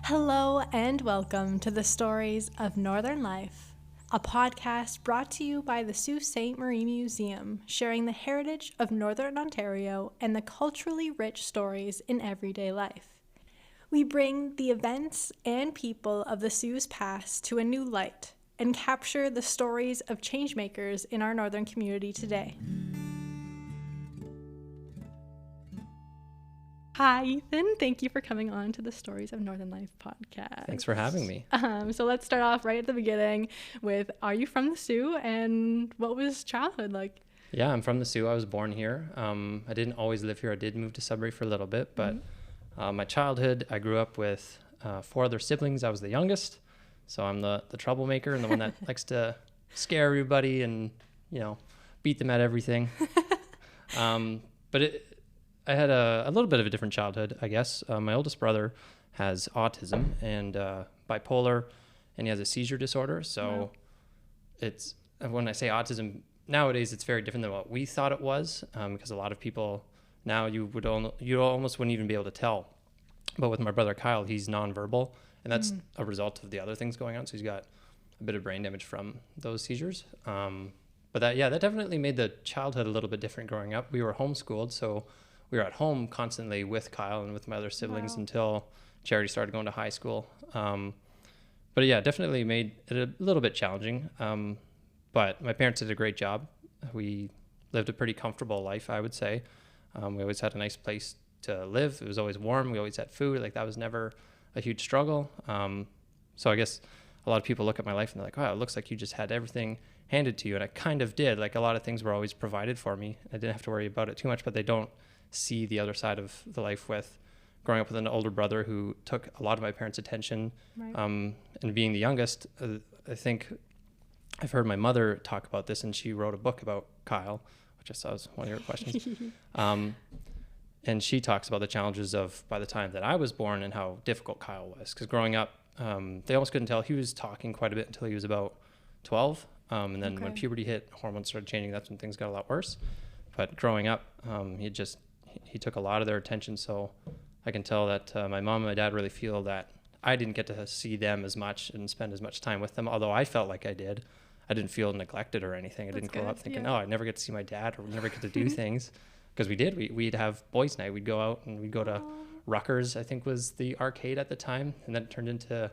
Hello and welcome to the Stories of Northern Life, a podcast brought to you by the Sault Ste. Marie Museum, sharing the heritage of Northern Ontario and the culturally rich stories in everyday life. We bring the events and people of the Sioux's past to a new light and capture the stories of changemakers in our northern community today. Hi, Eythan. Thank you for coming on to the Stories of Northern Life podcast. Thanks for having me. So let's start off right at the beginning with, are you from the Sioux and what was childhood like? Yeah, I'm from the Sioux. I was born here. I didn't always live here. I did move to Sudbury for a little bit, but my childhood, I grew up with 4 other siblings. I was the youngest, so I'm the troublemaker and the one that likes to scare everybody and, beat them at everything. I had a little bit of a different childhood, I guess. My oldest brother has autism and bipolar, and he has a seizure disorder. So It's, when I say autism, nowadays it's very different than what we thought it was, because a lot of people now you almost wouldn't even be able to tell. But with my brother Kyle, he's nonverbal, and that's a result of the other things going on. So he's got a bit of brain damage from those seizures. But that definitely made the childhood a little bit different growing up. We were homeschooled, so we were at home constantly with Kyle and with my other siblings until Charity started going to high school. But yeah, definitely made it a little bit challenging. But my parents did a great job. We lived a pretty comfortable life, I would say. We always had a nice place to live. It was always warm. We always had food. Like, that was never a huge struggle. So I guess a lot of people look at my life and they're like, wow, it looks like you just had everything handed to you. And I kind of did. Like, a lot of things were always provided for me. I didn't have to worry about it too much, but they don't see the other side of the life with growing up with an older brother who took a lot of my parents' attention. And being the youngest, I think I've heard my mother talk about this, and she wrote a book about Kyle, which I saw was one of your questions. And she talks about the challenges of by the time that I was born and how difficult Kyle was. Because growing up, they almost couldn't tell. He was talking quite a bit until he was about 12. And then when puberty hit, hormones started changing. That's when things got a lot worse. But growing up, he took a lot of their attention. So I can tell that my mom and my dad really feel that I didn't get to see them as much and spend as much time with them, although I felt like I did. I didn't feel neglected or anything. I didn't grow up thinking, oh, I never get to see my dad, or we never get to do things. Because we did. We'd have boys' night. We'd go out and we'd go to Ruckers, I think was the arcade at the time, and then it turned into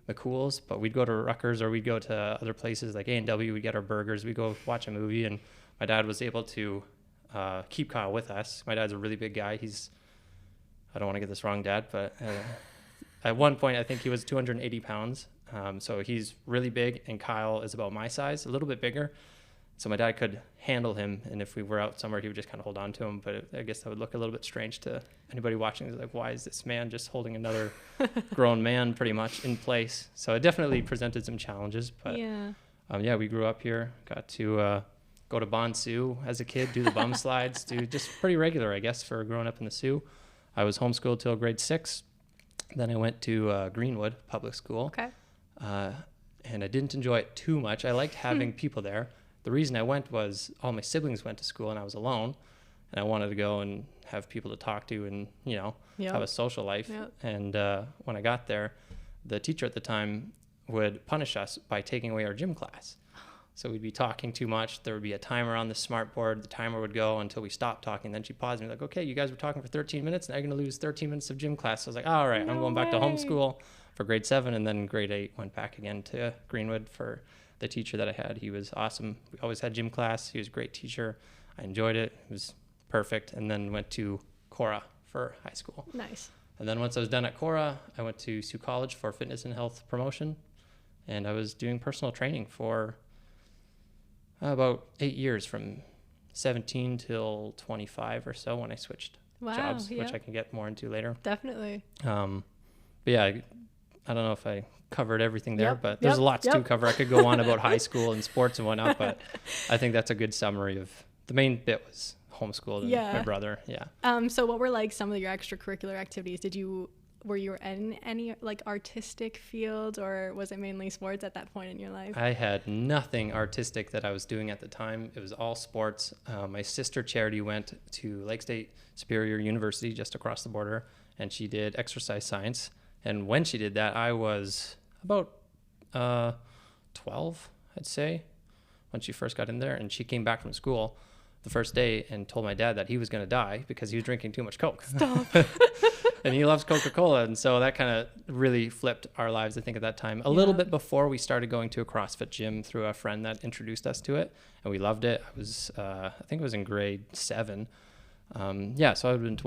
McCool's. But we'd go to Ruckers, or we'd go to other places like A&W. We'd get our burgers. We'd go watch a movie, and my dad was able to keep Kyle with us. My dad's a really big guy. I don't want to get this wrong, Dad, but at one point I think he was 280 pounds. So he's really big, and Kyle is about my size, a little bit bigger. So my dad could handle him, and if we were out somewhere, he would just kind of hold on to him. But I guess that would look a little bit strange to anybody watching. They're like, why is this man just holding another grown man pretty much in place? So it definitely presented some challenges. But we grew up here, got to go to Bon Sioux as a kid, do the bum slides, do just pretty regular, I guess, for growing up in the Sioux. I was homeschooled till grade 6. Then I went to Greenwood Public School. And I didn't enjoy it too much. I liked having people there. The reason I went was all my siblings went to school and I was alone, and I wanted to go and have people to talk to and, have a social life. And when I got there, the teacher at the time would punish us by taking away our gym class. So we'd be talking too much. There would be a timer on the smart board. The timer would go until we stopped talking. Then she'd pause and be like, okay, you guys were talking for 13 minutes. Now you're going to lose 13 minutes of gym class. So I was like, all right, I'm going back to homeschool for grade 7. And then grade 8 went back again to Greenwood for the teacher that I had. He was awesome. We always had gym class. He was a great teacher. I enjoyed it. It was perfect. And then went to Cora for high school. Nice. And then once I was done at Cora, I went to Sault College for fitness and health promotion. And I was doing personal training for about 8 years, from 17 till 25 or so, when I switched jobs, which I can get more into later. Definitely. But yeah, I don't know if I covered everything there, but there's lots to cover. I could go on about high school and sports and whatnot, but I think that's a good summary of the main bit was homeschooled and my brother. So what were like some of your extracurricular activities? Were you in any like artistic fields, or was it mainly sports at that point in your life? I had nothing artistic that I was doing at the time. It was all sports. My sister Charity went to Lake State Superior University just across the border, and she did exercise science. And when she did that, I was about 12, I'd say, when she first got in there. And she came back from school the first day and told my dad that he was going to die because he was drinking too much Coke. Stop. And he loves Coca-Cola. And so that kind of really flipped our lives, I think, at that time. A little bit before we started going to a CrossFit gym through a friend that introduced us to it. And we loved it. I was, I think it was in grade 7. So I would have been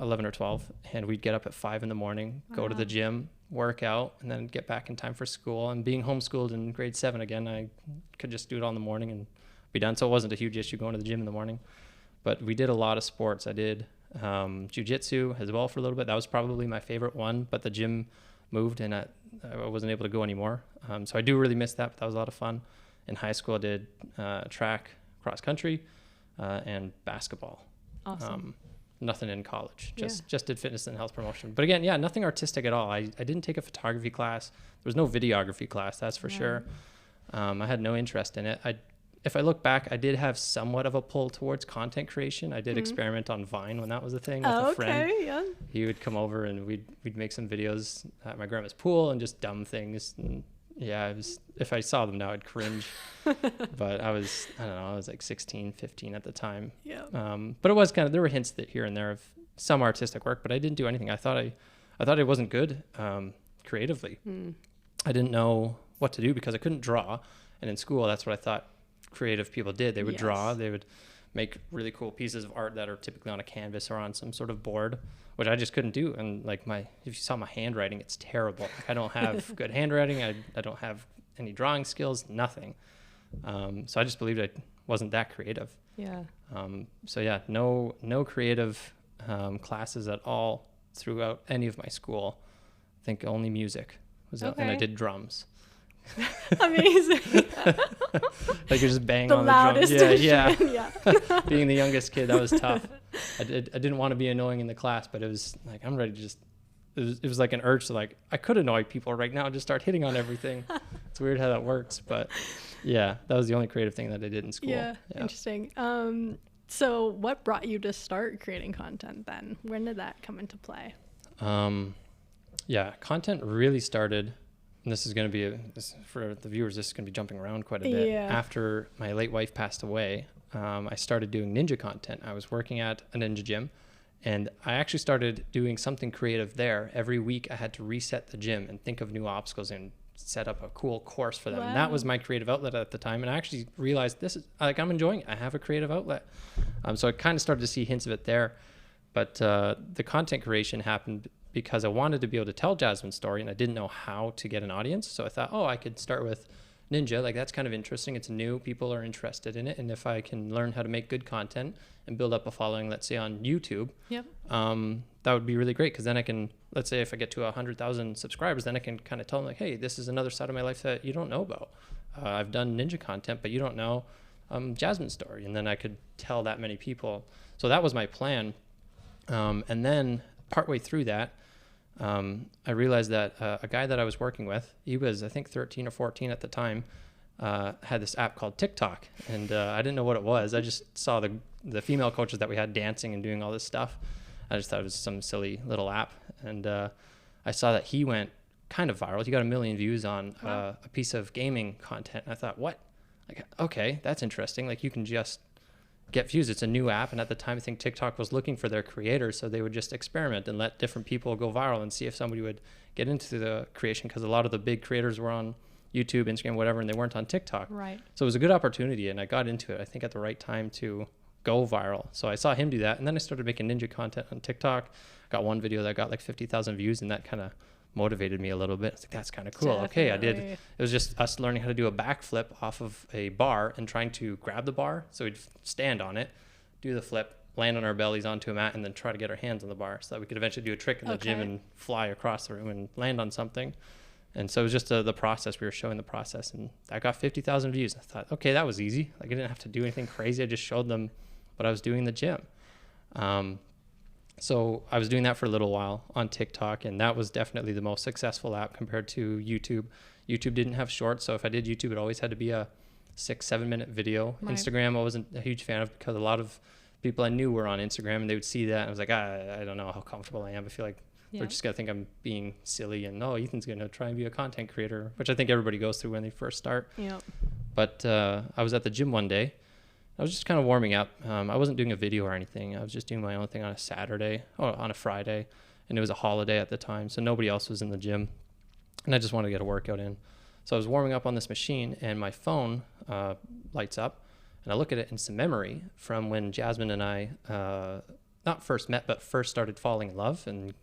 11 or 12. And we'd get up at 5 a.m, go to the gym, work out, and then get back in time for school. And being homeschooled in grade 7 again, I could just do it all in the morning and be done. So it wasn't a huge issue going to the gym in the morning. But we did a lot of sports. I did jiu-jitsu as well for a little bit. That was probably my favorite one, but the gym moved and I wasn't able to go anymore. So I do really miss that, but that was a lot of fun. In high school, I did track, cross country, and basketball. Awesome. Nothing in college, just did fitness and health promotion. But again, nothing artistic at all. I didn't take a photography class. There was no videography class, that's for sure. I had no interest in it. If I look back, I did have somewhat of a pull towards content creation. I did experiment on Vine when that was a thing with a friend. Yeah. He would come over and we'd make some videos at my grandma's pool and just dumb things. And if I saw them now, I'd cringe. But I was like 16, 15 at the time. Yeah. But it was there were hints that here and there of some artistic work, but I didn't do anything. I thought it wasn't good creatively. I didn't know what to do because I couldn't draw. And in school, that's what I thought creative people did. They would draw, they would make really cool pieces of art that are typically on a canvas or on some sort of board, which I just couldn't do. And like if you saw my handwriting, it's terrible. Like, I don't have good handwriting. I don't have any drawing skills, nothing. So I just believed I wasn't that creative. No creative classes at all throughout any of my school. I think only music was out, and I did drums. Amazing. Like you're just bang the on the loudest drums. Yeah. Being the youngest kid, that was tough. I didn't want to be annoying in the class, but it was like I'm ready to just. It was like an urge to like I could annoy people right now and just start hitting on everything. It's weird how that works, but that was the only creative thing that I did in school. Yeah. Interesting. So what brought you to start creating content then? When did that come into play? Content really started. And this is going to be, for the viewers, this is going to be jumping around quite a bit. Yeah. After my late wife passed away, I started doing ninja content. I was working at a ninja gym, and I actually started doing something creative there. Every week, I had to reset the gym and think of new obstacles and set up a cool course for them. Wow. And that was my creative outlet at the time. And I actually realized I'm enjoying it. I have a creative outlet. So I kind of started to see hints of it there. But the content creation happened because I wanted to be able to tell Jasmine's story and I didn't know how to get an audience. So I thought, I could start with ninja. Like that's kind of interesting. It's new. People are interested in it. And if I can learn how to make good content and build up a following, let's say on YouTube, that would be really great. Because then I can, let's say if I get to 100,000 subscribers, then I can kind of tell them like, hey, this is another side of my life that you don't know about. I've done ninja content, but you don't know Jasmine's story. And then I could tell that many people. So that was my plan. And then partway through that, I realized that a guy that I was working with, he was, I think 13 or 14 at the time, had this app called TikTok. And I didn't know what it was. I just saw the female coaches that we had dancing and doing all this stuff. I just thought it was some silly little app. And I saw that he went kind of viral. He got 1 million views on a piece of gaming content. And I thought, what? Like, okay, that's interesting. Like you can just get views. It's a new app, and at the time I think TikTok was looking for their creators, so they would just experiment and let different people go viral and see if somebody would get into the creation, because a lot of the big creators were on YouTube, Instagram, whatever, and they weren't on TikTok. Right. So it was a good opportunity, and I got into it, I think, at the right time to go viral. So I saw him do that, and then I started making ninja content on TikTok. Got one video that got like 50,000 views, and that kind of motivated me a little bit. I was like, that's kind of cool. Definitely. Okay, I did. It was just us learning how to do a backflip off of a bar and trying to grab the bar. So we'd stand on it, do the flip, land on our bellies onto a mat, and then try to get our hands on the bar so that we could eventually do a trick in the gym and fly across the room and land on something. And so it was just the process. We were showing the process, and that got 50,000 views. I thought, okay, that was easy. Like I didn't have to do anything crazy. I just showed them what I was doing in the gym. So I was doing that for a little while on TikTok, and that was definitely the most successful app compared to YouTube. YouTube didn't have shorts, so if I did YouTube, it always had to be a 6-7 minute video. Right. Instagram I wasn't a huge fan of because a lot of people I knew were on Instagram, and they would see that, and I was like, I don't know how comfortable I am. I feel like They're just going to think I'm being silly and, oh, Eythan's going to try and be a content creator, which I think everybody goes through when they first start. Yeah. But I was at the gym one day. I was just kind of warming up. I wasn't doing a video or anything. I was just doing my own thing on a Friday, and it was a holiday at the time, so nobody else was in the gym, and I just wanted to get a workout in. So I was warming up on this machine, and my phone lights up, and I look at it, and it's a memory from when Jasmine and I not first met, but first started falling in love and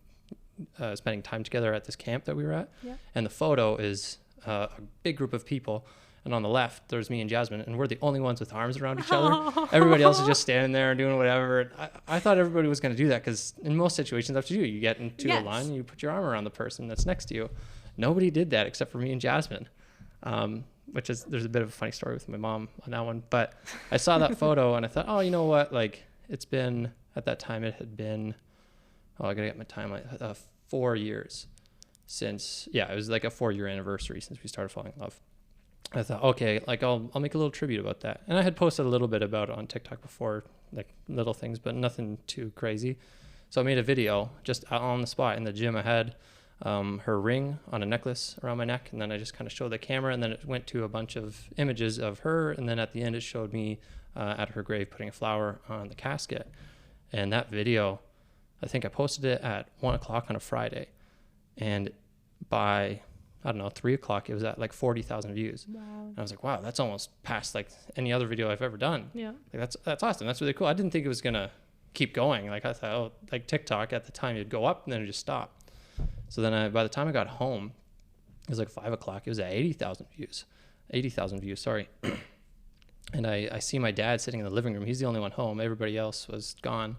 spending time together at this camp that we were at. Yeah. And the photo is a big group of people. And on the left, there's me and Jasmine, and we're the only ones with arms around each other. Everybody else is just standing there and doing whatever. I thought everybody was going to do that because in most situations, that's what you do. You get into a line and you put your arm around the person that's next to you. Nobody did that except for me and Jasmine, there's a bit of a funny story with my mom on that one. But I saw that photo and I thought, oh, you know what? Like, it's been, at that time, it had been, I got to get my timeline, 4 years since, it was like a 4-year anniversary since we started falling in love. I thought, okay, like I'll make a little tribute about that. And I had posted a little bit about it on TikTok before, like little things, but nothing too crazy. So I made a video just on the spot in the gym. I had her ring on a necklace around my neck, and then I just kind of showed the camera, and then it went to a bunch of images of her, and then at the end it showed me at her grave putting a flower on the casket. And that video, I think I posted it at 1 o'clock on a Friday, and by 3 o'clock, it was at like 40,000 views. Wow. And I was like, wow, that's almost past like any other video I've ever done. Yeah. Like that's awesome. That's really cool. I didn't think it was going to keep going. Like I thought, oh, like TikTok at the time, it'd go up and then it'd just stop. So then by the time I got home, it was like 5 o'clock. It was at 80,000 views, sorry. And I see my dad sitting in the living room. He's the only one home. Everybody else was gone. And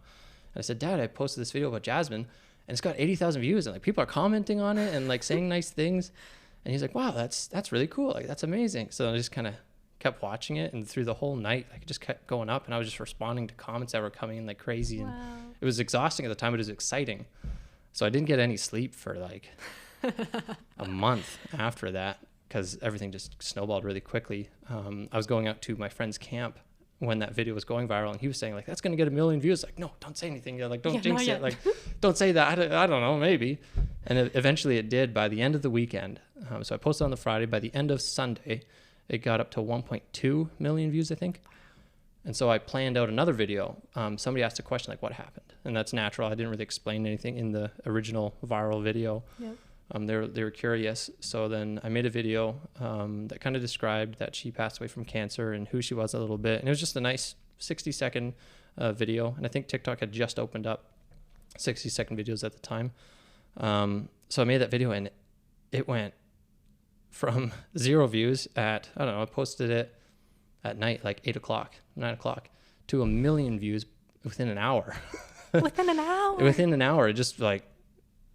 I said, Dad, I posted this video about Jasmine, and it's got 80,000 views, and like people are commenting on it and like saying nice things. And he's like, wow, that's really cool. Like, that's amazing. So I just kind of kept watching it, and through the whole night, like, it just kept going up, and I was just responding to comments that were coming in like crazy. Wow. And it was exhausting at the time, but it was exciting. So I didn't get any sleep for like a month after that because everything just snowballed really quickly. I was going out to my friend's camp when that video was going viral, and he was saying like, that's going to get 1 million views. Like, no, don't say anything. Like, don't jinx it. Like, don't say that. I don't know, maybe. And eventually it did by the end of the weekend. So I posted on the Friday. By the end of Sunday, it got up to 1.2 million views, I think. And so I planned out another video. Somebody asked a question like, what happened? And that's natural. I didn't really explain anything in the original viral video. Yep. They were curious. So then I made a video that kind of described that she passed away from cancer and who she was a little bit. And it was just a nice 60-second video. And I think TikTok had just opened up 60-second videos at the time. So I made that video, and it went from 0 views at, I posted it at night, like 8 o'clock, 9 o'clock, to 1 million views within an hour. Within an hour? Within an hour. It just like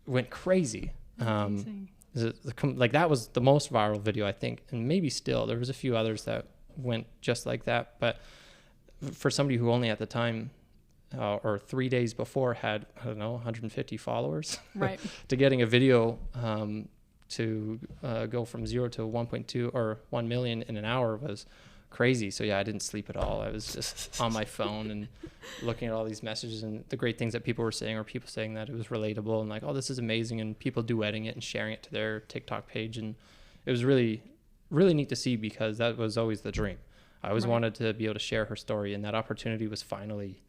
went crazy. Like that was the most viral video, I think, and maybe still there was a few others that went just like that. But for somebody who only at the time or 3 days before had 150 followers, right, to getting a video to go from 0 to 1.2 or 1 million in an hour was crazy. So I didn't sleep at all. I was just on my phone and looking at all these messages and the great things that people were saying, or people saying that it was relatable and like, oh, this is amazing, and people duetting it and sharing it to their TikTok page. And it was really, really neat to see, because that was always the dream. I always wanted to be able to share her story, and that opportunity was finally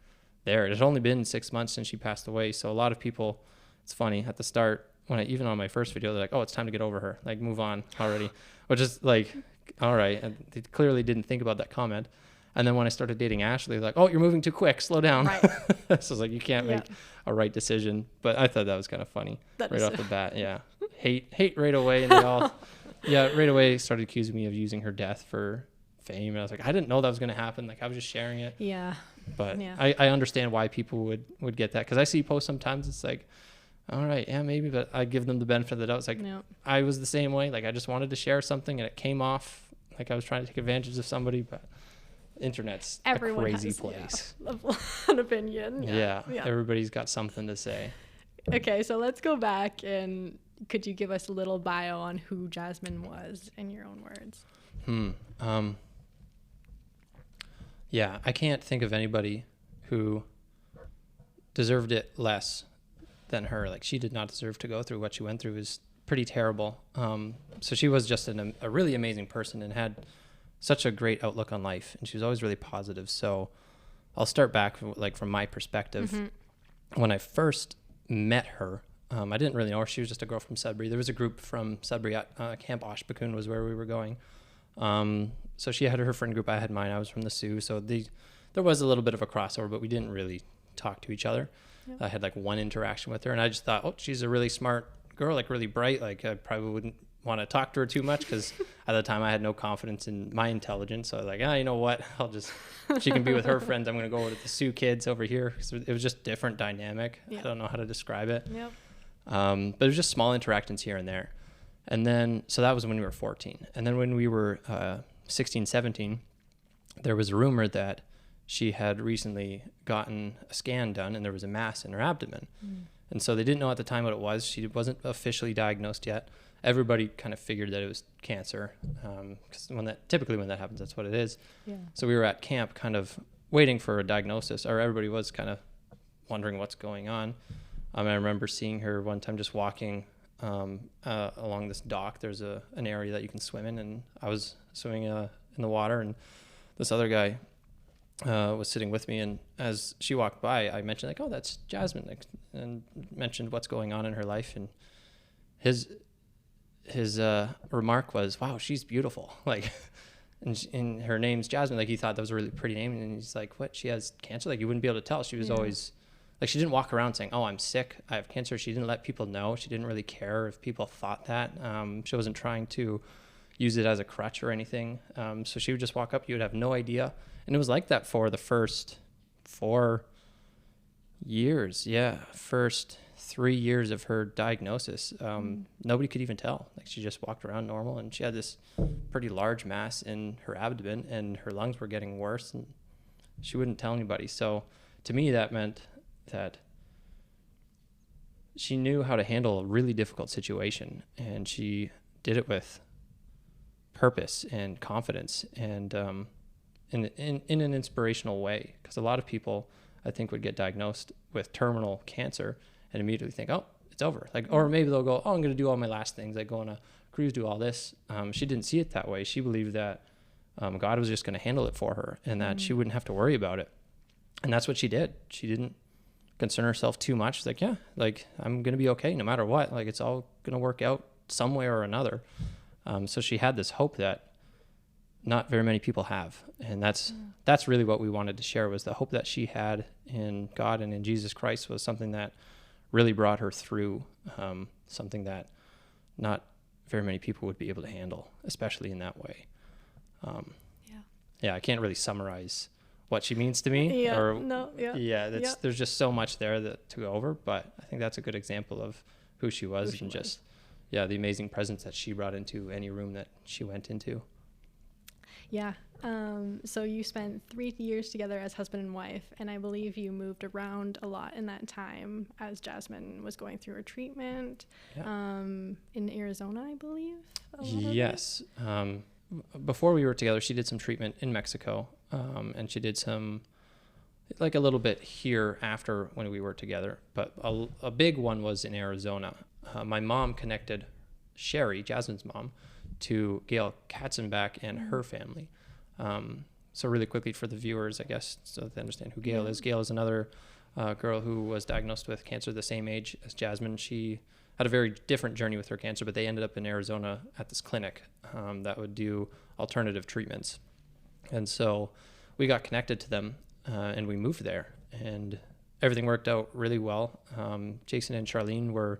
there. It had only been 6 months since she passed away. So a lot of people, it's funny, at the start, even on my first video, they're like, oh, it's time to get over her, like move on already, which is like, all right. And they clearly didn't think about that comment. And then when I started dating Ashley, they're like, oh, you're moving too quick, slow down. Right. So it's like, you can't make a right decision. But I thought that was kind of funny right off the bat. Yeah. Hate right away. And they all, right away started accusing me of using her death for fame. And I was like, I didn't know that was going to happen. Like, I was just sharing it. Yeah. But I understand why people would get that. Because I see posts sometimes, it's like, all right, yeah, maybe, but I give them the benefit of the doubt. It's like, I was the same way. Like, I just wanted to share something, and it came off like I was trying to take advantage of somebody. But internet's everyone a crazy has, place. An opinion. Yeah, everybody's got something to say. Okay, so let's go back, and could you give us a little bio on who Jasmine was in your own words? I can't think of anybody who deserved it less than her. Like, she did not deserve to go through what she went through. It was pretty terrible. So she was just a really amazing person and had such a great outlook on life. And she was always really positive. So I'll start back from my perspective. Mm-hmm. When I first met her, I didn't really know her. She was just a girl from Sudbury. There was a group from Sudbury at Camp Oshpakun was where we were going. So she had her friend group. I had mine. I was from the Sioux. So there was a little bit of a crossover, but we didn't really talk to each other. Yep. I had like one interaction with her, and I just thought, oh, she's a really smart girl, like really bright. Like, I probably wouldn't want to talk to her too much because at the time I had no confidence in my intelligence. So I was like, you know what? She can be with her friends. I'm going to go with the Sioux kids over here. So it was just different dynamic. Yep. I don't know how to describe it. Yep. But it was just small interactions here and there. And then, so that was when we were 14. And then when we were 16, 17, there was a rumor that she had recently gotten a scan done and there was a mass in her abdomen. And so they didn't know at the time what it was. She wasn't officially diagnosed yet. Everybody kind of figured that it was cancer, because typically when that happens, that's what it is. Yeah. So we were at camp kind of waiting for a diagnosis, or everybody was kind of wondering what's going on. I remember seeing her one time just walking along this dock. There's an area that you can swim in, and I was swimming in the water, and this other guy was sitting with me, and as she walked by, I mentioned like, oh, that's Jasmine, and mentioned what's going on in her life, and his remark was, wow, she's beautiful, like, and her name's Jasmine. Like, he thought that was a really pretty name, and he's like, what, she has cancer? Like, you wouldn't be able to tell. She was always like, she didn't walk around saying, oh, I'm sick, I have cancer. She didn't let people know. She didn't really care if people thought that. She wasn't trying to use it as a crutch or anything. So she would just walk up, you would have no idea. And it was like that for the first 4 years. Yeah. First 3 years of her diagnosis. Nobody could even tell. Like, she just walked around normal, and she had this pretty large mass in her abdomen, and her lungs were getting worse, and she wouldn't tell anybody. So to me, that meant that she knew how to handle a really difficult situation, and she did it with purpose and confidence, and in an inspirational way. Because a lot of people, I think, would get diagnosed with terminal cancer and immediately think, oh, it's over. Like, or maybe they'll go, oh, I'm going to do all my last things, like go on a cruise, do all this. She didn't see it that way. She believed that God was just going to handle it for her, and that she wouldn't have to worry about it. And that's what she did. She didn't concern herself too much. She's like, yeah, like, I'm going to be okay no matter what. Like, it's all going to work out some way or another. So she had this hope that not very many people have. And that's really what we wanted to share, was the hope that she had in God and in Jesus Christ was something that really brought her through, something that not very many people would be able to handle, especially in that way. I can't really summarize what she means to me. There's just so much there to go over, but I think that's a good example of who she was, the amazing presence that she brought into any room that she went into. Yeah. So you spent 3 years together as husband and wife, and I believe you moved around a lot in that time as Jasmine was going through her treatment in Arizona, I believe. Yes. Before we were together, she did some treatment in Mexico, and she did some, like, a little bit here after when we were together. But a big one was in Arizona. My mom connected Sherry, Jasmine's mom, to Gail Katzenbach and her family. So really quickly for the viewers, I guess, so they understand who Gail is. Gail is another girl who was diagnosed with cancer the same age as Jasmine. She had a very different journey with her cancer, but they ended up in Arizona at this clinic that would do alternative treatments. And so we got connected to them, and we moved there, and everything worked out really well. Jason and Charlene were,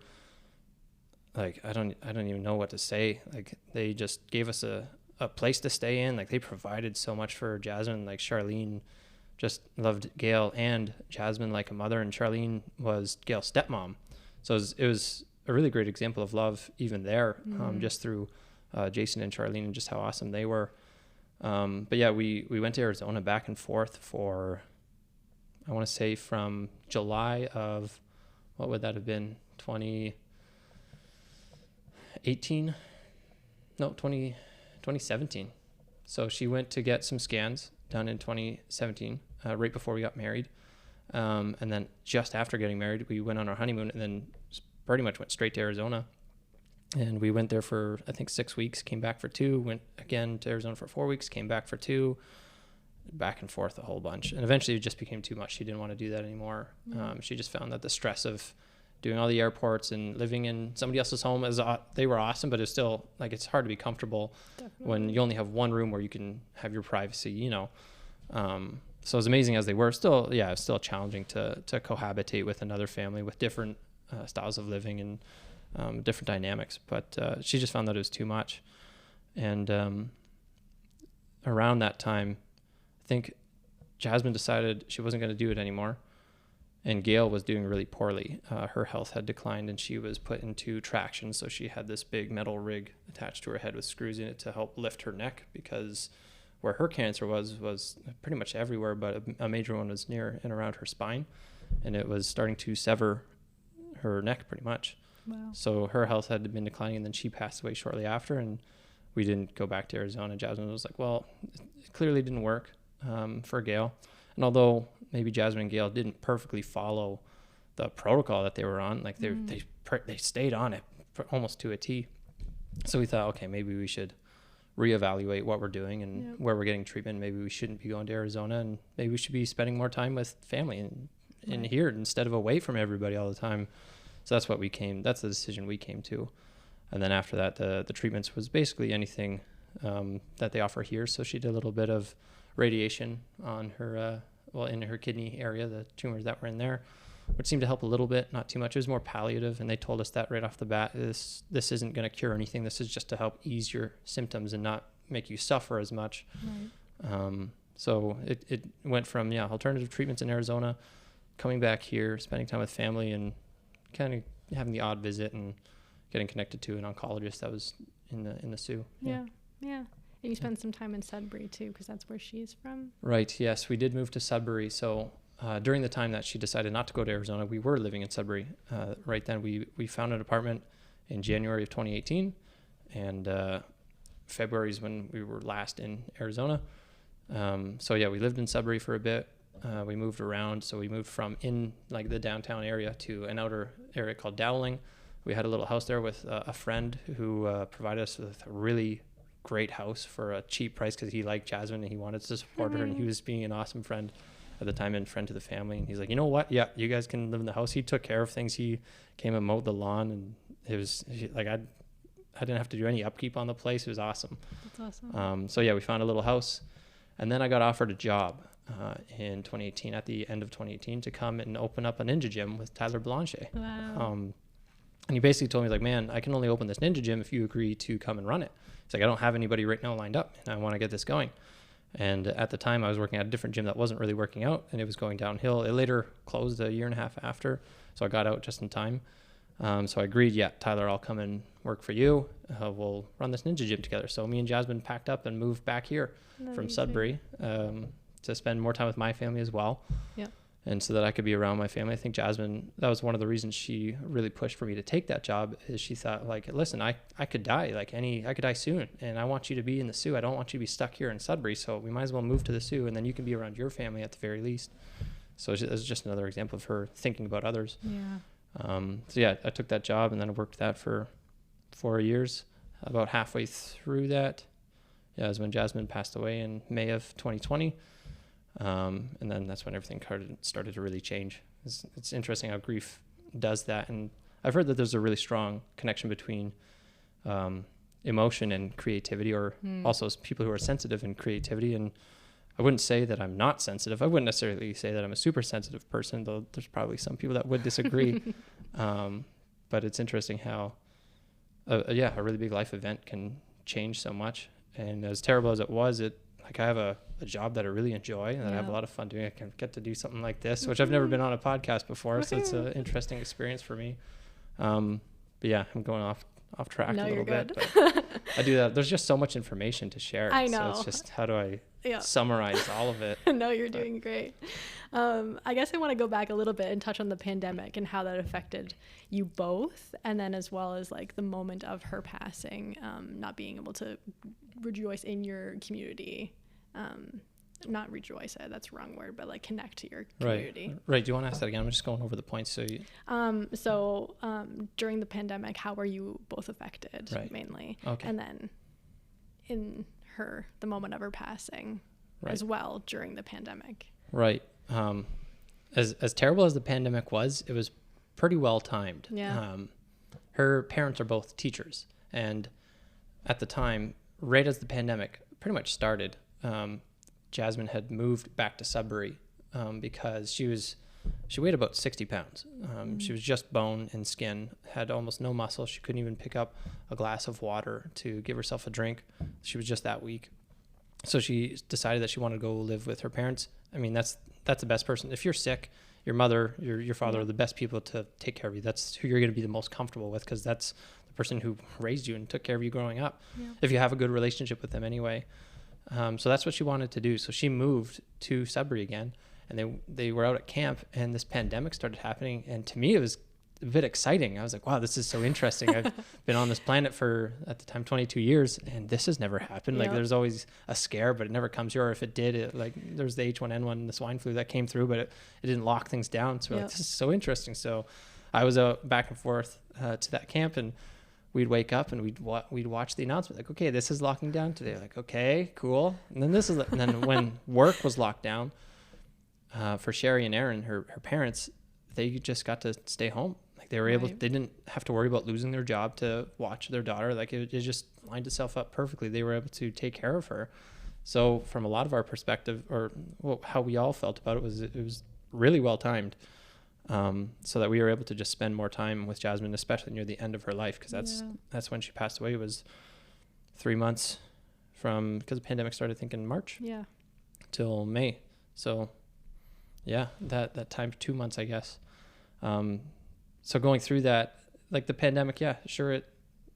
like, I don't even know what to say. Like, they just gave us a place to stay in. Like, they provided so much for Jasmine. Like, Charlene just loved Gail and Jasmine like a mother, and Charlene was Gail's stepmom. So it was a really great example of love even there, just through Jason and Charlene and just how awesome they were. But yeah, we went to Arizona back and forth for, I want to say, from July of, what would that have been, 2017. So she went to get some scans done in 2017, right before we got married. And then just after getting married, we went on our honeymoon and then pretty much went straight to Arizona. And we went there for, I think, 6 weeks, came back for 2, went again to Arizona for 4 weeks, came back for 2, back and forth a whole bunch. And eventually it just became too much. She didn't want to do that anymore. She just found that the stress of doing all the airports and living in somebody else's home, they were awesome, but it's still like, it's hard to be comfortable when you only have one room where you can have your privacy, you know. So as amazing as they were, still, yeah, it's still challenging to cohabitate with another family with different styles of living and different dynamics. But she just found that it was too much. And around that time, I think Jasmine decided she wasn't going to do it anymore. And Gail was doing really poorly. Her health had declined and she was put into traction. So she had this big metal rig attached to her head with screws in it to help lift her neck, because where her cancer was pretty much everywhere, but a major one was near and around her spine. And it was starting to sever her neck pretty much. Wow. So her health had been declining, and then she passed away shortly after, and we didn't go back to Arizona. Jasmine was like, well, it clearly didn't work for Gail. And although maybe Jasmine and Gail didn't perfectly follow the protocol that they were on, like they stayed on it almost to a T. So we thought, okay, maybe we should reevaluate what we're doing and where we're getting treatment. Maybe we shouldn't be going to Arizona, and maybe we should be spending more time with family and in here instead of away from everybody all the time. So that's the decision we came to. And then after that, the treatments was basically anything that they offer here. So she did a little bit of radiation on her, in her kidney area, the tumors that were in there, which seemed to help a little bit, not too much. It was more palliative, and they told us that right off the bat. This isn't going to cure anything. This is just to help ease your symptoms and not make you suffer as much. Right. So it went from, alternative treatments in Arizona, coming back here, spending time with family, and kind of having the odd visit and getting connected to an oncologist that was in the Sioux. Yeah. And you spent some time in Sudbury too, because that's where she's from. Right. Yes, we did move to Sudbury. So during the time that she decided not to go to Arizona, we were living in Sudbury. Right then, we found an apartment in January of 2018, and February is when we were last in Arizona. So we lived in Sudbury for a bit. We moved around. So we moved from in like the downtown area to an outer area called Dowling. We had a little house there with a friend who provided us with a really great house for a cheap price, because he liked Jasmine and he wanted to support her, and he was being an awesome friend at the time and friend to the family. And he's like, you know what? Yeah, you guys can live in the house. He took care of things. He came and mowed the lawn, and it was like I didn't have to do any upkeep on the place. It was awesome. That's awesome. We found a little house, and then I got offered a job in 2018, at the end of 2018, to come and open up a ninja gym with Tyler Blanchet. Wow. And he basically told me, like, man, I can only open this ninja gym if you agree to come and run it. He's like, I don't have anybody right now lined up, and I want to get this going. And at the time, I was working at a different gym that wasn't really working out, and it was going downhill. It later closed a year and a half after, so I got out just in time. So I agreed, Tyler, I'll come and work for you. We'll run this ninja gym together. So me and Jasmine packed up and moved back here from Sudbury to spend more time with my family as well. Yeah. And so that I could be around my family. I think Jasmine, that was one of the reasons she really pushed for me to take that job, is she thought, like, listen, I could die, I could die soon, and I want you to be in the Sioux. I don't want you to be stuck here in Sudbury, so we might as well move to the Sioux, and then you can be around your family at the very least. So it was just another example of her thinking about others. Yeah. I took that job, and then I worked that for 4 years. About halfway through that, is when Jasmine passed away in May of 2020. And then that's when everything started to really change. It's interesting how grief does that. And I've heard that there's a really strong connection between emotion and creativity, or also people who are sensitive and creativity. And I wouldn't say that I'm not sensitive. I wouldn't necessarily say that I'm a super sensitive person, though there's probably some people that would disagree. But it's interesting how, a really big life event can change so much. And as terrible as it was, I have a job that I really enjoy and that I have a lot of fun doing. I can get to do something like this, which I've never been on a podcast before. So it's an interesting experience for me. I'm going off track a little bit, but I do that. There's just so much information to share. I know. So it's just, how do I summarize all of it? No, you're doing great. I guess I want to go back a little bit and touch on the pandemic and how that affected you both, and then as well as like the moment of her passing, not being able to rejoice in your community. not rejoice, that's the wrong word, but like connect to your community. Right. Do you want to ask that again? I'm just going over the points. So during the pandemic, how were you both affected mainly? Okay. And then in the moment of her passing as well during the pandemic. Right. As terrible as the pandemic was, it was pretty well timed. Yeah. Her parents are both teachers, and at the time, right as the pandemic pretty much started, Jasmine had moved back to Sudbury because she weighed about 60 pounds. She was just bone and skin, had almost no muscle. She couldn't even pick up a glass of water to give herself a drink. She was just that weak. So she decided that she wanted to go live with her parents. I mean, that's the best person. If you're sick, your mother, your father are the best people to take care of you. That's who you're going to be the most comfortable with, because that's the person who raised you and took care of you growing up. Yeah. If you have a good relationship with them anyway. So that's what she wanted to do. So she moved to Sudbury again, and they were out at camp, and this pandemic started happening. And to me, it was a bit exciting. I was like, wow, this is so interesting. I've been on this planet for, at the time, 22 years, and this has never happened. Like, there's always a scare, but it never comes here. Or if it did, there's the H1N1, the swine flu that came through, but it didn't lock things down. So we're like, this is so interesting. So I was out back and forth to that camp, and we'd wake up and we'd watch the announcement, like, okay, this is locking down today. Like, okay, cool. And then when work was locked down, for Sherry and Aaron, her parents, they just got to stay home. Like, they were able, they didn't have to worry about losing their job to watch their daughter. Like, it just lined itself up perfectly. They were able to take care of her. So from a lot of our perspective, or how we all felt about it was really well timed. So that we were able to just spend more time with Jasmine, especially near the end of her life, because that's when she passed away. It was 3 months because the pandemic started, I think, in March. Yeah. Till May. So yeah, that time, 2 months, I guess. So going through that, like the pandemic, yeah, sure,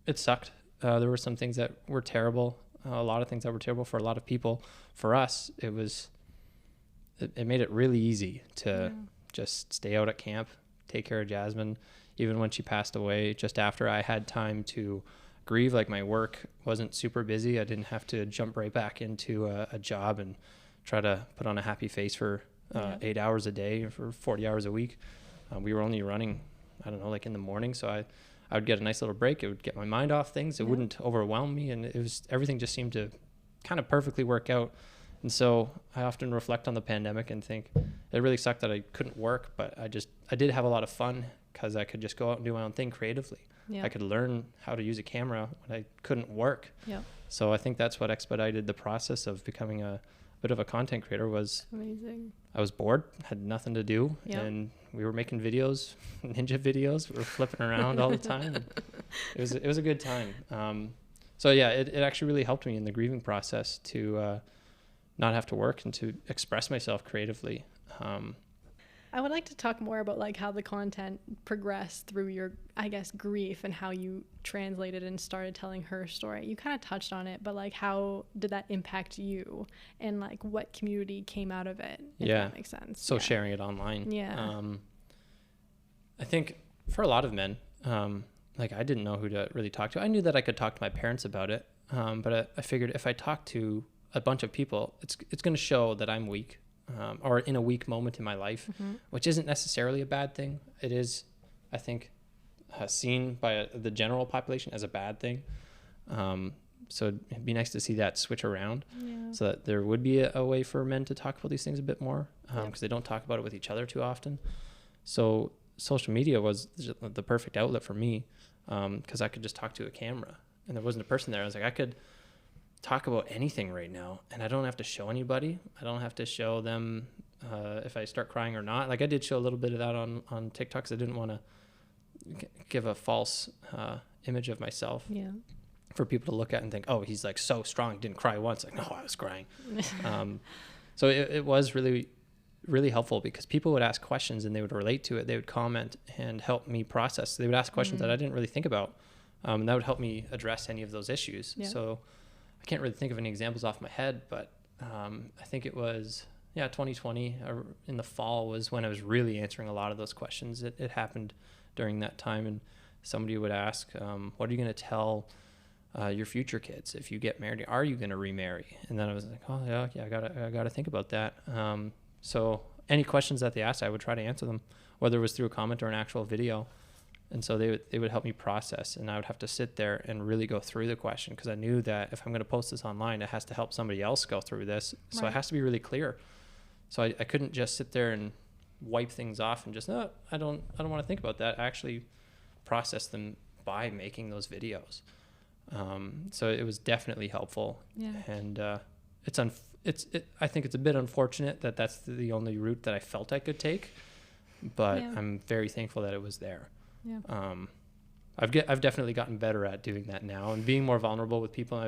it sucked. There were some things that were terrible. A lot of things that were terrible for a lot of people. For us, it made it really easy to just stay out at camp, take care of Jasmine. Even when she passed away, just after I had time to grieve, like my work wasn't super busy. I didn't have to jump right back into a job and try to put on a happy face for 8 hours a day for 40 hours a week. We were only running, I don't know, like in the morning. So I would get a nice little break. It would get my mind off things. It wouldn't overwhelm me. And everything just seemed to kind of perfectly work out. And so I often reflect on the pandemic and think it really sucked that I couldn't work, but I did have a lot of fun because I could just go out and do my own thing creatively. I could learn how to use a camera when I couldn't work. So I think that's what expedited the process of becoming a bit of a content creator. Was amazing. I was bored, had nothing to do, and we were making videos, ninja videos. We were flipping around all the time. And it was a good time. So yeah, it actually really helped me in the grieving process to not have to work and to express myself creatively. I would like to talk more about like how the content progressed through your, I guess, grief and how you translated and started telling her story. You kind of touched on it, but like how did that impact you, and like what community came out of it, if that makes sense. So sharing it online. I think for a lot of men, like I didn't know who to really talk to. I knew that I could talk to my parents about it, but I figured if I talk to a bunch of people, it's going to show that I'm weak. Or in a weak moment in my life, which isn't necessarily a bad thing. It is, I think, seen by the general population as a bad thing. So it'd be nice to see that switch around, so that there would be a way for men to talk about these things a bit more, because they don't talk about it with each other too often. So social media was the perfect outlet for me, because I could just talk to a camera, and there wasn't a person there. I was like, I could talk about anything right now, and I don't have to show anybody. I don't have to show them if I start crying or not. Like I did show a little bit of that on TikTok, because I didn't want to give a false image of myself for people to look at and think, oh, he's like so strong, didn't cry once. Like, no, I was crying. So it was really, really helpful, because people would ask questions and they would relate to it. They would comment and help me process. They would ask questions that I didn't really think about, and that would help me address any of those issues. So I can't really think of any examples off my head, but I think it was, 2020 in the fall was when I was really answering a lot of those questions. It happened during that time, and somebody would ask, what are you going to tell your future kids, if you get married, are you going to remarry? And then I was like, oh yeah, I gotta think about that. So any questions that they asked, I would try to answer them, whether it was through a comment or an actual video. And so they would help me process, and I would have to sit there and really go through the question, because I knew that if I'm going to post this online, it has to help somebody else go through this. So it has to be really clear. So I couldn't just sit there and wipe things off and just, no, I don't want to think about that. I actually process them by making those videos. So it was definitely helpful. Yeah. And I think it's a bit unfortunate that that's the only route that I felt I could take, but I'm very thankful that it was there. Yeah. I've definitely gotten better at doing that now and being more vulnerable with people.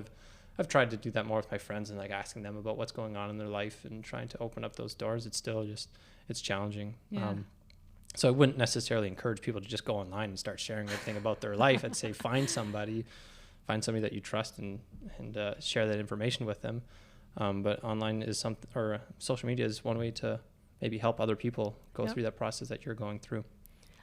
I've tried to do that more with my friends and like asking them about what's going on in their life and trying to open up those doors. It's still it's challenging. Yeah. So I wouldn't necessarily encourage people to just go online and start sharing everything about their life. I'd say find somebody that you trust and share that information with them. But online is something, or social media is one way to maybe help other people go through that process that you're going through.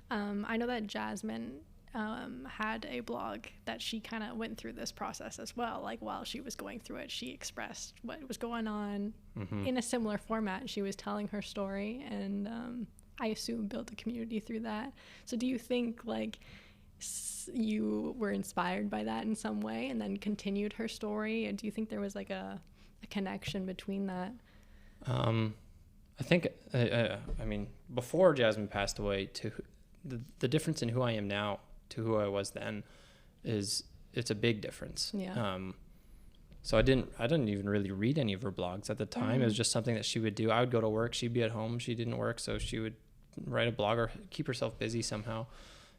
I know that Jasmine had a blog that she kind of went through this process as well. Like while she was going through it, she expressed what was going on in a similar format. She was telling her story, and I assume built a community through that. So do you think like you were inspired by that in some way and then continued her story? And do you think there was like a connection between that? I think, I mean, before Jasmine passed away, to the difference in who I am now to who I was then it's a big difference. Yeah. So I didn't even really read any of her blogs at the time. It was just something that she would do. I would go to work, she'd be at home, she didn't work, so she would write a blog or keep herself busy somehow.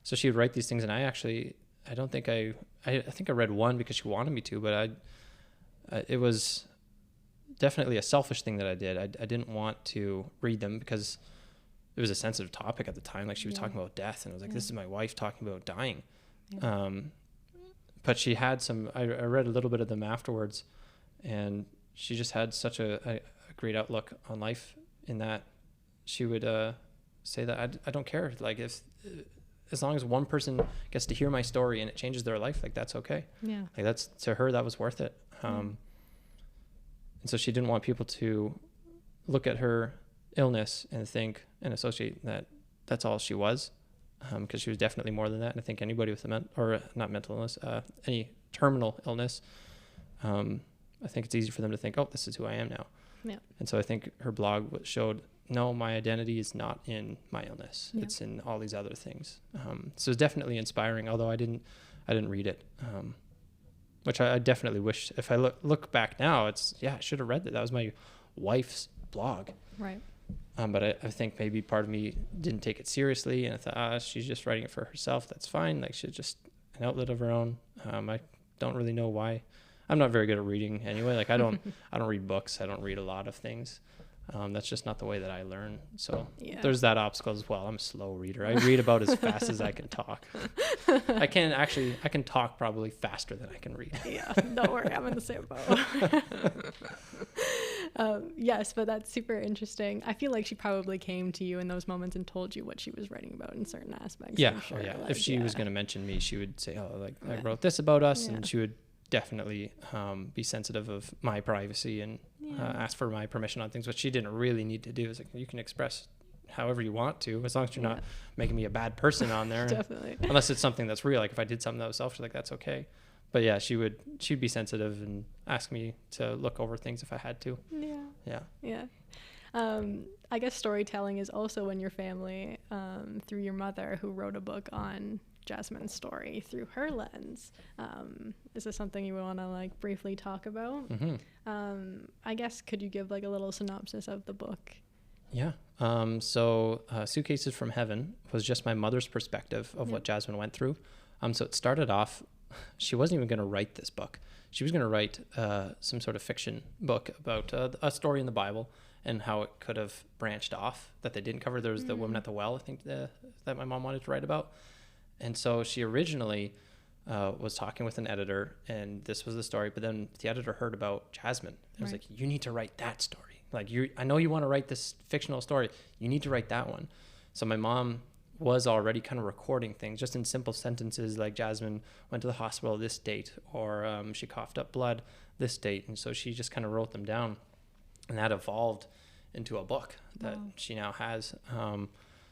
So she would write these things, and I think I read one because she wanted me to, but it was definitely a selfish thing that I did. I didn't want to read them because it was a sensitive topic at the time. Like she was talking about death, and I was like, this is my wife talking about dying. Yeah. But she had I read a little bit of them afterwards, and she just had such a great outlook on life in that she would say that I don't care. Like as long as one person gets to hear my story and it changes their life, like that's okay. Yeah. Like that's, to her, that was worth it. And so she didn't want people to look at her illness and think and associate that that's all she was, because she was definitely more than that. And I think anybody with not mental illness, any terminal illness, I think it's easy for them to think, oh, this is who I am now. Yeah. And so I think her blog showed, no, my identity is not in my illness. Yeah. It's in all these other things. So it's definitely inspiring, although I didn't read it. Which I definitely wish, if I look back now, I should have read that. That was my wife's blog. Right. But I think maybe part of me didn't take it seriously, and I thought, she's just writing it for herself. That's fine. Like, she's just an outlet of her own. I don't really know why. I'm not very good at reading anyway. Like I don't read books. I don't read a lot of things. That's just not the way that I learn. So there's that obstacle as well. I'm a slow reader. I read about as fast as I can talk. I can talk probably faster than I can read. Yeah, don't worry. I'm in the same boat. Yes, but that's super interesting. I feel like she probably came to you in those moments and told you what she was writing about in certain aspects. Yeah, sure. Like, if she was going to mention me, she would say, I wrote this about us, and she would definitely be sensitive of my privacy and ask for my permission on things, which she didn't really need to do. It's like, you can express however you want to, as long as you're not making me a bad person on there. Definitely. Unless it's something that's real. Like if I did something that was selfish, like that's okay. But yeah, she'd be sensitive and ask me to look over things if I had to. Yeah. I guess storytelling is also in your family, through your mother, who wrote a book on Jasmine's story through her lens. Is this something you want to briefly talk about? Mm-hmm. I guess, could you give a little synopsis of the book? Yeah. So Suitcases from Heaven was just my mother's perspective of what Jasmine went through. So it started off, she wasn't even going to write this book. She was going to write some sort of fiction book about a story in the Bible and how it could have branched off that they didn't cover. There was the woman at the well, I think, that my mom wanted to write about. And so she originally was talking with an editor, and this was the story, but then the editor heard about Jasmine. And was like, you need to write that story. I know you want to write this fictional story. You need to write that one. So my mom was already kind of recording things just in simple sentences, like Jasmine went to the hospital this date, or she coughed up blood this date. And so she just kind of wrote them down, and that evolved into a book that she now has.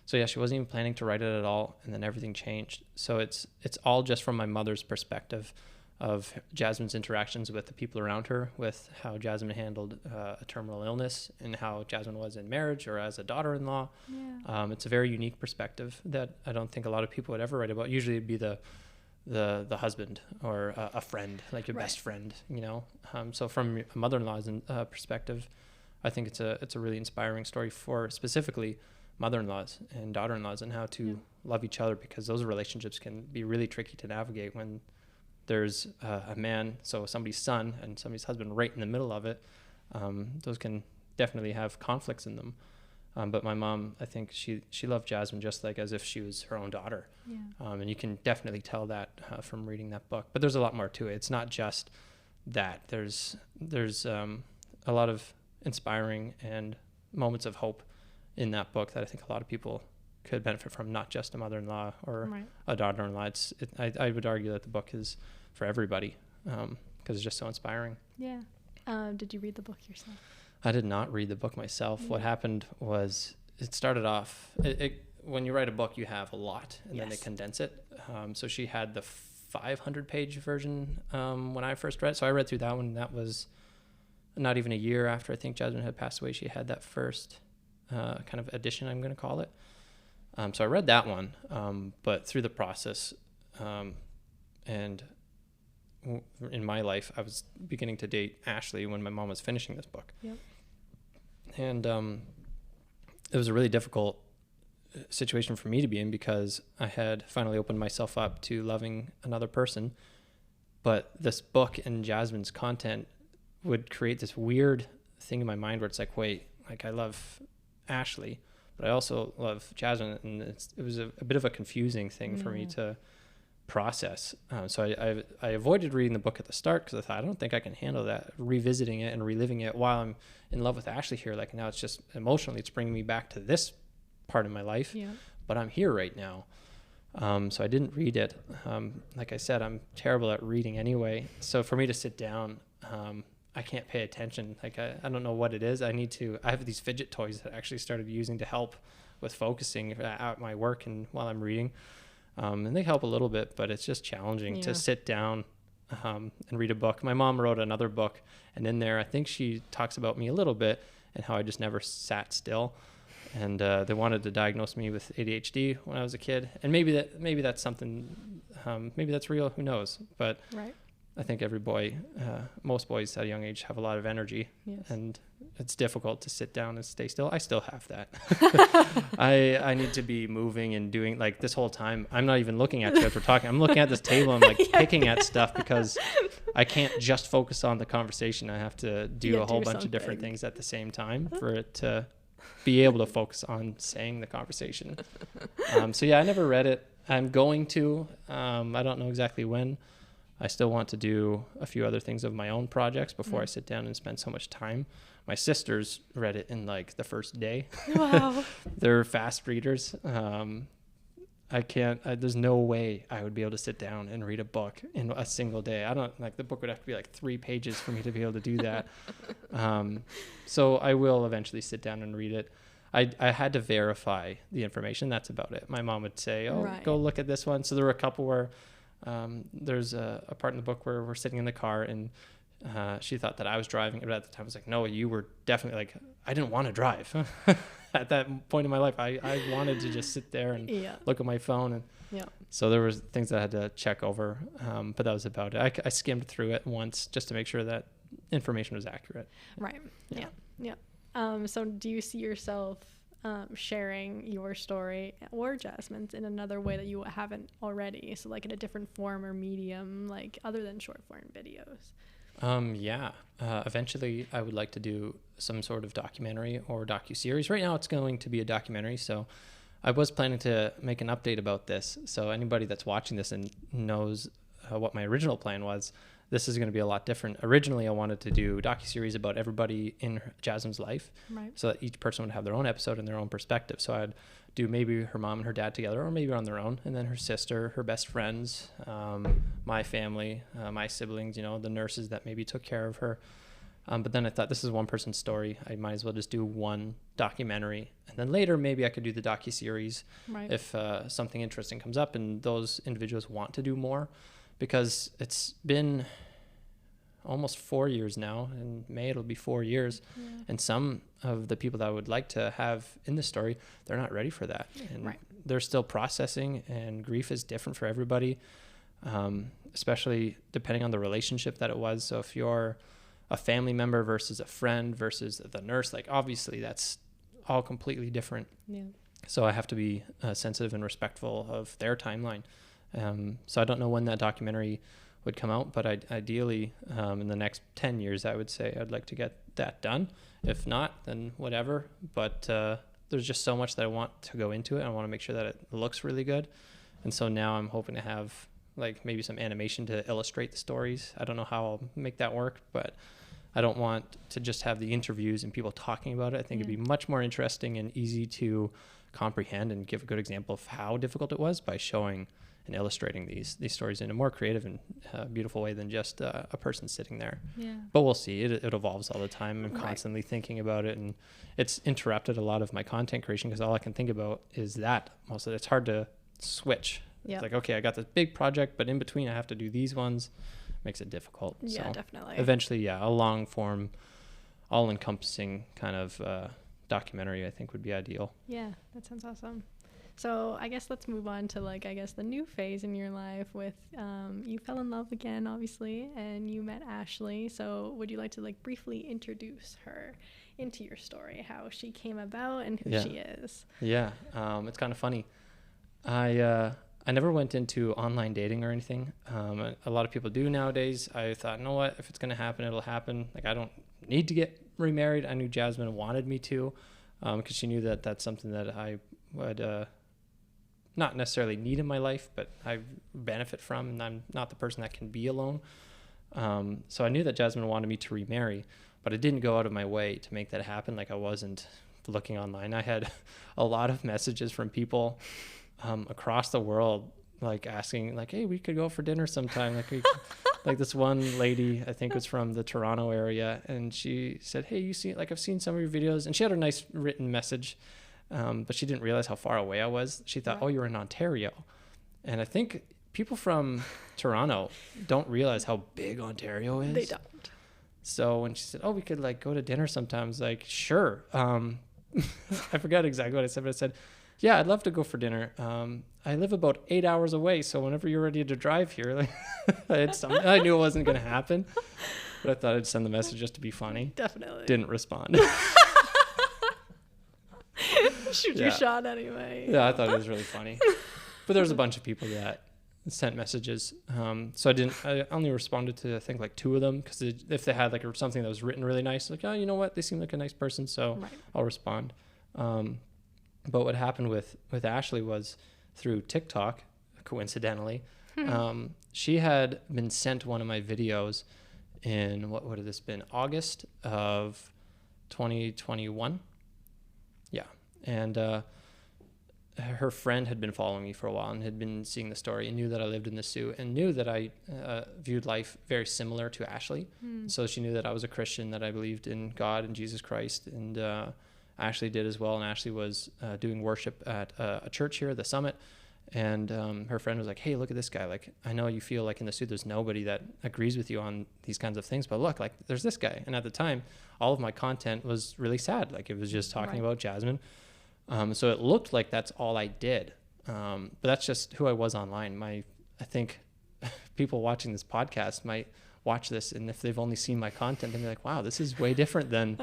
So yeah, she wasn't even planning to write it at all, and then everything changed. So it's all just from my mother's perspective of Jasmine's interactions with the people around her, with how Jasmine handled a terminal illness, and how Jasmine was in marriage or as a daughter-in-law. Yeah. It's a very unique perspective that I don't think a lot of people would ever write about. Usually it'd be the husband or a friend, like your best friend, you know. So from a mother-in-law's perspective, I think it's a really inspiring story for specifically mother-in-laws and daughter-in-laws, and how to love each other, because those relationships can be really tricky to navigate when there's a man, so somebody's son and somebody's husband right in the middle of it. Those can definitely have conflicts in them. But my mom, I think she loved Jasmine just like as if she was her own daughter. Yeah. And you can definitely tell that from reading that book. But there's a lot more to it. It's not just that. There's a lot of inspiring and moments of hope in that book that I think a lot of people could benefit from, not just a mother-in-law or a daughter-in-law. I would argue that the book is for everybody, because it's just so inspiring. Yeah. Did you read the book yourself? I did not read the book myself. What happened was, it started off, when you write a book, you have a lot, and then they condense it. So she had the 500-page version when I first read. So I read through that one. That was not even a year after I think Jasmine had passed away. She had that first kind of edition, I'm going to call it. So I read that one, but through the process, and in my life, I was beginning to date Ashley when my mom was finishing this book. Yep. And it was a really difficult situation for me to be in, because I had finally opened myself up to loving another person, but this book and Jasmine's content would create this weird thing in my mind where it's like, wait, like I love Ashley, but I also love Jasmine, and it was a bit of a confusing thing for me to process. So I avoided reading the book at the start, because I thought, I don't think I can handle that, revisiting it and reliving it while I'm in love with Ashley here. Like now it's just emotionally, it's bringing me back to this part of my life, but I'm here right now. So I didn't read it. Like I said, I'm terrible at reading anyway. So for me to sit down, I can't pay attention. Like I don't know what it is. I have these fidget toys that I actually started using to help with focusing at my work and while I'm reading. And they help a little bit, but it's just challenging to sit down and read a book. My mom wrote another book, and in there I think she talks about me a little bit and how I just never sat still. And they wanted to diagnose me with ADHD when I was a kid. And maybe that's something, maybe that's real, who knows? But I think every boy, most boys at a young age have a lot of energy, and it's difficult to sit down and stay still. I still have that. I need to be moving and doing, like this whole time. I'm not even looking at you as we're talking. I'm looking at this table and like picking at stuff, because I can't just focus on the conversation. I have to do a whole bunch of different things at the same time for it to be able to focus on saying the conversation. So yeah, I never read it. I'm going to. I don't know exactly when. I still want to do a few other things of my own projects before I sit down and spend so much time. My sisters read it in like the first day. Wow. They're fast readers. There's no way I would be able to sit down and read a book in a single day. The book would have to be like 3 pages for me to be able to do that. So I will eventually sit down and read it. I had to verify the information. That's about it. My mom would say, go look at this one. So there were a couple where there's a part in the book where we're sitting in the car, and she thought that I was driving, but at the time I was like, no, you were definitely, like, I didn't want to drive. At that point in my life, I wanted to just sit there and look at my phone. And so there was things that I had to check over, but that was about it. I skimmed through it once just to make sure that information was accurate. Right. Yeah. So do you see yourself sharing your story or Jasmine's in another way that you haven't already? So like in a different form or medium, like other than short form videos? Eventually I would like to do some sort of documentary or docuseries. Right now it's going to be a documentary. So I was planning to make an update about this. So anybody that's watching this and knows what my original plan was, this is going to be a lot different. Originally, I wanted to do a docuseries about everybody in Jasmine's life, so that each person would have their own episode and their own perspective. So I'd do maybe her mom and her dad together, or maybe on their own, and then her sister, her best friends, my family, my siblings, you know, the nurses that maybe took care of her. But then I thought, this is one person's story. I might as well just do one documentary. And then later, maybe I could do the docuseries if something interesting comes up and those individuals want to do more. Because it's been almost 4 years now. In May, it'll be 4 years. Yeah. And some of the people that I would like to have in the story, they're not ready for that. And they're still processing, and grief is different for everybody, especially depending on the relationship that it was. So if you're a family member versus a friend versus the nurse, like obviously that's all completely different. Yeah. So I have to be sensitive and respectful of their timeline. So I don't know when that documentary would come out, but ideally in the next 10 years, I would say I'd like to get that done. If not, then whatever. But there's just so much that I want to go into it. I want to make sure that it looks really good. And so now I'm hoping to have like maybe some animation to illustrate the stories. I don't know how I'll make that work, but I don't want to just have the interviews and people talking about it. I think it'd be much more interesting and easy to comprehend and give a good example of how difficult it was by showing and illustrating these stories in a more creative and beautiful way than just a person sitting there. Yeah. But we'll see. It evolves all the time. I'm constantly thinking about it, and it's interrupted a lot of my content creation because all I can think about is that. Also, it's hard to switch. Yep. It's like, okay, I got this big project, but in between I have to do these ones. Makes it difficult. Yeah, so definitely. Eventually, a long form, all encompassing kind of documentary I think would be ideal. Yeah, that sounds awesome. So I guess let's move on to the new phase in your life with you fell in love again, obviously, and you met Ashley. So would you like to briefly introduce her into your story, how she came about and who she is? Yeah, it's kind of funny. I never went into online dating or anything. A lot of people do nowadays. I thought, you know what, if it's going to happen, it'll happen. I don't need to get remarried. I knew Jasmine wanted me to, because she knew that that's something that I would not necessarily need in my life, but I benefit from, and I'm not the person that can be alone. So I knew that Jasmine wanted me to remarry, but I didn't go out of my way to make that happen. I wasn't looking online. I had a lot of messages from people across the world, asking hey, we could go for dinner sometime. This one lady, I think was from the Toronto area, and she said, hey, you see, I've seen some of your videos, and she had a nice written message, but she didn't realize how far away I was. She thought, oh, you're in Ontario. And I think people from Toronto don't realize how big Ontario is. They don't. So when she said, oh, we could go to dinner sometimes, sure. I forgot exactly what I said, but I said, yeah, I'd love to go for dinner. I live about 8 hours away, so whenever you're ready to drive here, I knew it wasn't going to happen, but I thought I'd send the message just to be funny. Definitely. Didn't respond. Shoot your shot anyway. Yeah, I thought it was really funny. But there was a bunch of people that sent messages. So I only responded to, I think, 2 of them, because if they had something that was written really nice, oh, you know what, they seem like a nice person, so I'll respond. But what happened with Ashley was through TikTok, coincidentally. She had been sent one of my videos in, what would have this been, August of 2021? Yeah. And her friend had been following me for a while and had been seeing the story and knew that I lived in the Sioux and knew that I viewed life very similar to Ashley. So she knew that I was a Christian, that I believed in God and Jesus Christ, and Ashley did as well. And Ashley was doing worship at a church here, the Summit. And her friend was like, hey, look at this guy. I know you feel in the Sioux there's nobody that agrees with you on these kinds of things, but look, there's this guy. And at the time, all of my content was really sad. It was just talking about Jasmine. So it looked like that's all I did. But that's just who I was online. I think people watching this podcast might watch this, and if they've only seen my content, they'll be like, wow, this is way different than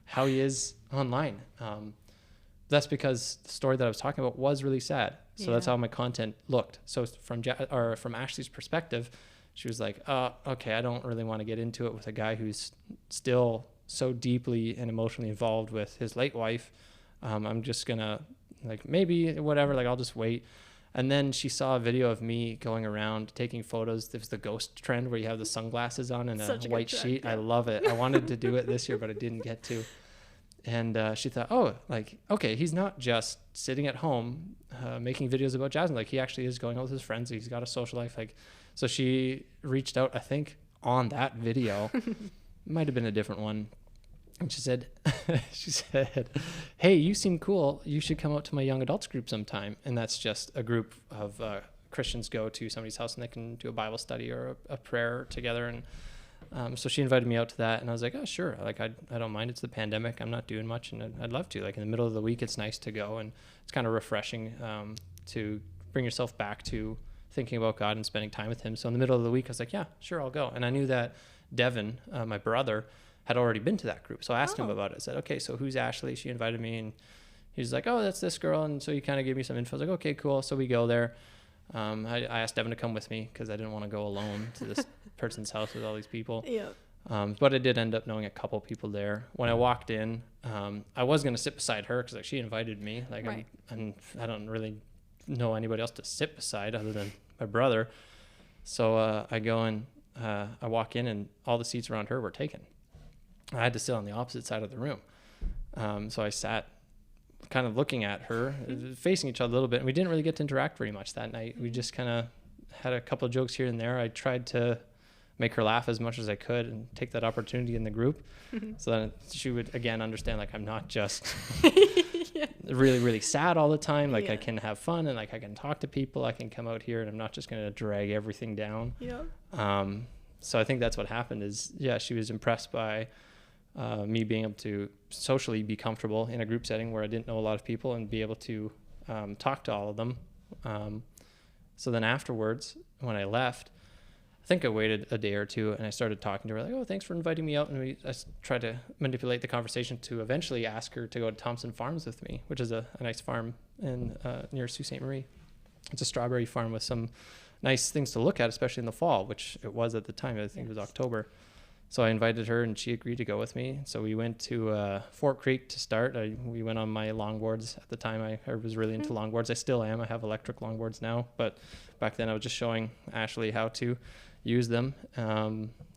how he is online. That's because the story that I was talking about was really sad. So that's how my content looked. So from Ashley's perspective, she was like, okay, I don't really want to get into it with a guy who's still so deeply and emotionally involved with his late wife. I'm just gonna maybe whatever, I'll just wait. And then she saw a video of me going around taking photos. There's the ghost trend where you have the sunglasses on and a white sheet. Yeah. I love it. I wanted to do it this year, but I didn't get to. And she thought, oh, like, okay, he's not just sitting at home making videos about Jasmine. Like, he actually is going out with his friends. He's got a social life. Like, so she reached out, I think, on that video. Might have been a different one. And she said, hey, you seem cool. You should come out to my young adults group sometime. And that's just a group of Christians go to somebody's house and they can do a Bible study or a prayer together. And so she invited me out to that, and I was like, oh, sure. Like, I don't mind. It's the pandemic. I'm not doing much, and I'd love to. Like, in the middle of the week, it's nice to go, and it's kind of refreshing to bring yourself back to thinking about God and spending time with him. So in the middle of the week, I was like, yeah, sure, I'll go. And I knew that Devin, my brother, had already been to that group. So I asked him about it. I said, okay, so who's Ashley? She invited me, and he was like, oh, that's this girl. And so he kind of gave me some info. I was like, okay, cool. So we go there. I asked Devin to come with me because I didn't want to go alone to this person's house with all these people. Yeah. But I did end up knowing a couple people there. When I walked in, I was going to sit beside her because like she invited me. Like, right. I don't really know anybody else to sit beside other than my brother. So I go in, I walk in, and all the seats around her were taken. I had to sit on the opposite side of the room. So I sat kind of looking at her, facing each other a little bit, and we didn't really get to interact very much that night. We just kind of had a couple of jokes here and there. I tried to make her laugh as much as I could and take that opportunity in the group so that she would again understand, like, I'm not just really, really sad all the time. Like, I can have fun, and like I can talk to people. I can come out here, and I'm not just going to drag everything down. So I think that's what happened is, she was impressed by me being able to socially be comfortable in a group setting where I didn't know a lot of people and be able to talk to all of them. So then afterwards, when I left, I think I waited a day or two, and I started talking to her like, oh, thanks for inviting me out. And I tried to manipulate the conversation to eventually ask her to go to Thompson Farms with me, which is a nice farm in near Sault Ste. Marie. It's a strawberry farm with some nice things to look at, especially in the fall, which it was at the time. I think it was October. So I invited her, and she agreed to go with me. So we went to Fort Creek to start. We went on my longboards. At the time, I was really into longboards. I still am. I have electric longboards now. But back then, I was just showing Ashley how to use them.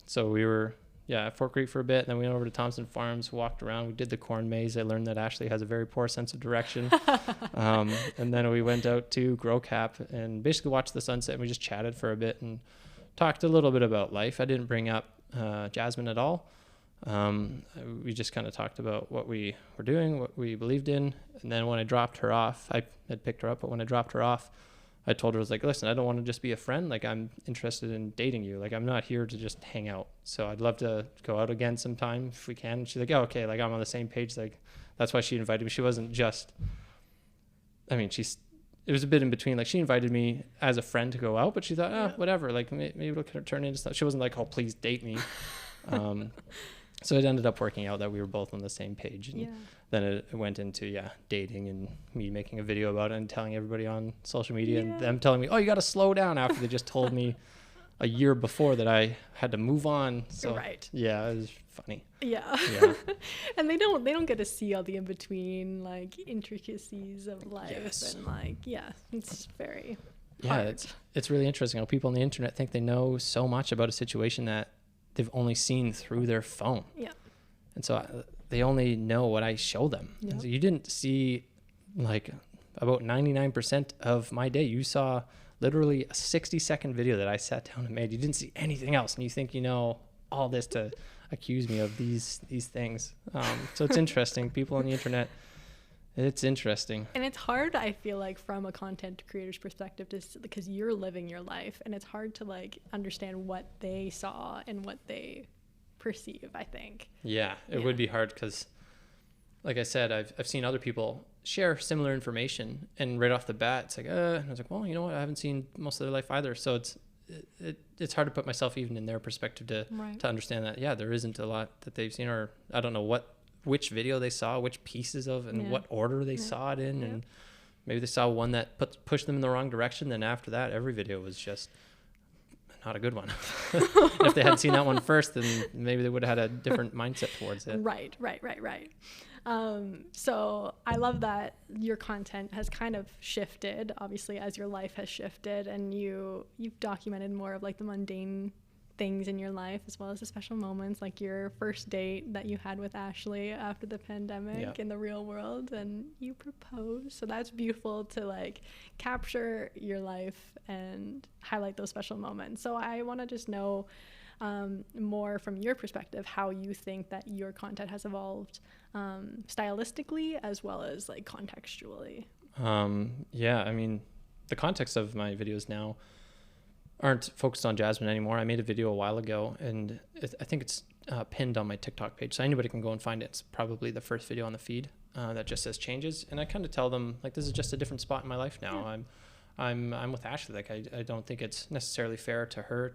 So we were at Fort Creek for a bit. Then we went over to Thompson Farms, walked around. We did the corn maze. I learned that Ashley has a very poor sense of direction. And then we went out to Grow Cap and basically watched the sunset. And we just chatted for a bit and talked a little bit about life. I didn't bring up Jasmine at all. We just kind of talked about what we were doing, what we believed in. And then when I dropped her off, I had picked her up, but when I dropped her off, I told her, I was like, listen, I don't want to just be a friend. Like, I'm interested in dating you. Like, I'm not here to just hang out. So I'd love to go out again sometime if we can. She's like, oh, okay. Like, I'm on the same page. Like, that's why she invited me. She wasn't just, it was a bit in between. Like, she invited me as a friend to go out, but she thought, whatever. Like, maybe it'll turn into stuff. She wasn't like, oh, please date me. So it ended up working out that we were both on the same page. And then it went into, dating and me making a video about it and telling everybody on social media and them telling me, oh, you got to slow down after they just told me a year before that I had to move on. So, it was funny. And they don't get to see all the in-between, like, intricacies of life. And, like, it's very hard. It's really interesting how people on the internet think they know so much about a situation that they've only seen through their phone. And so they only know what I show them. And so you didn't see, like, about 99% of my day. You saw literally a 60-second video that I sat down and made. You didn't see anything else, and you think you know all this to accuse me of these things. So it's interesting. People on the internet, it's interesting. And it's hard, I feel like, from a content creator's perspective, because you're living your life, and it's hard to, like, understand what they saw and what they perceive, I think. It would be hard because, like I said, I've seen other people share similar information, and right off the bat, it's like, and I was like, well, you know what? I haven't seen most of their life either. So it's hard to put myself even in their perspective to understand that, there isn't a lot that they've seen, or I don't know which video they saw, which pieces of, and what order they saw it in. And maybe they saw one that pushed them in the wrong direction. Then after that, every video was just not a good one. If they hadn't seen that one first, then maybe they would have had a different mindset towards it. Right. So I love that your content has kind of shifted, obviously, as your life has shifted, and you've documented more of, like, the mundane things in your life, as well as the special moments, like your first date that you had with Ashley after the pandemic in the real world, and you proposed. So that's beautiful to like capture your life and highlight those special moments. So I want to just know more from your perspective how you think that your content has evolved stylistically as well as like contextually. Yeah, I mean, the context of my videos now aren't focused on Jasmine anymore. I made a video a while ago, and I think it's pinned on my TikTok page, so anybody can go and find it. It's probably the first video on the feed that just says changes, and I kind of tell them like this is just a different spot in my life now. I'm with Ashley. Like I don't think it's necessarily fair to her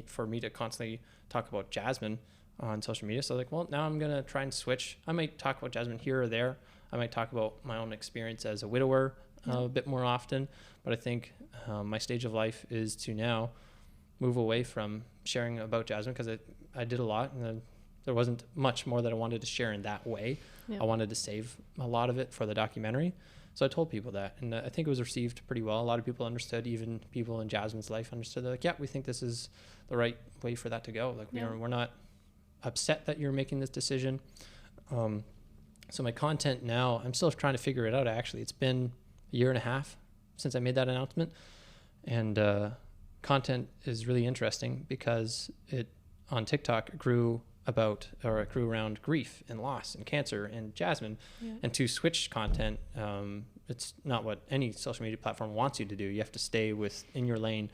for me to constantly talk about Jasmine on social media. So like, well, now I'm gonna try and switch. I might talk about Jasmine here or there. I might talk about my own experience as a widower a bit more often, but I think my stage of life is to now move away from sharing about Jasmine, because I did a lot, and there wasn't much more that I wanted to share in that way. I wanted to save a lot of it for the documentary, so I told people that, and I think it was received pretty well. A lot of people understood, even people in Jasmine's life understood. They're like, yeah, we think this is the right way for that to go. Like we're not upset that you're making this decision. So my content now, I'm still trying to figure it out. Actually, it's been a year and a half since I made that announcement, and content is really interesting because it on TikTok grew around grief and loss and cancer and Jasmine, and to switch content, it's not what any social media platform wants you to do. You have to stay in your lane.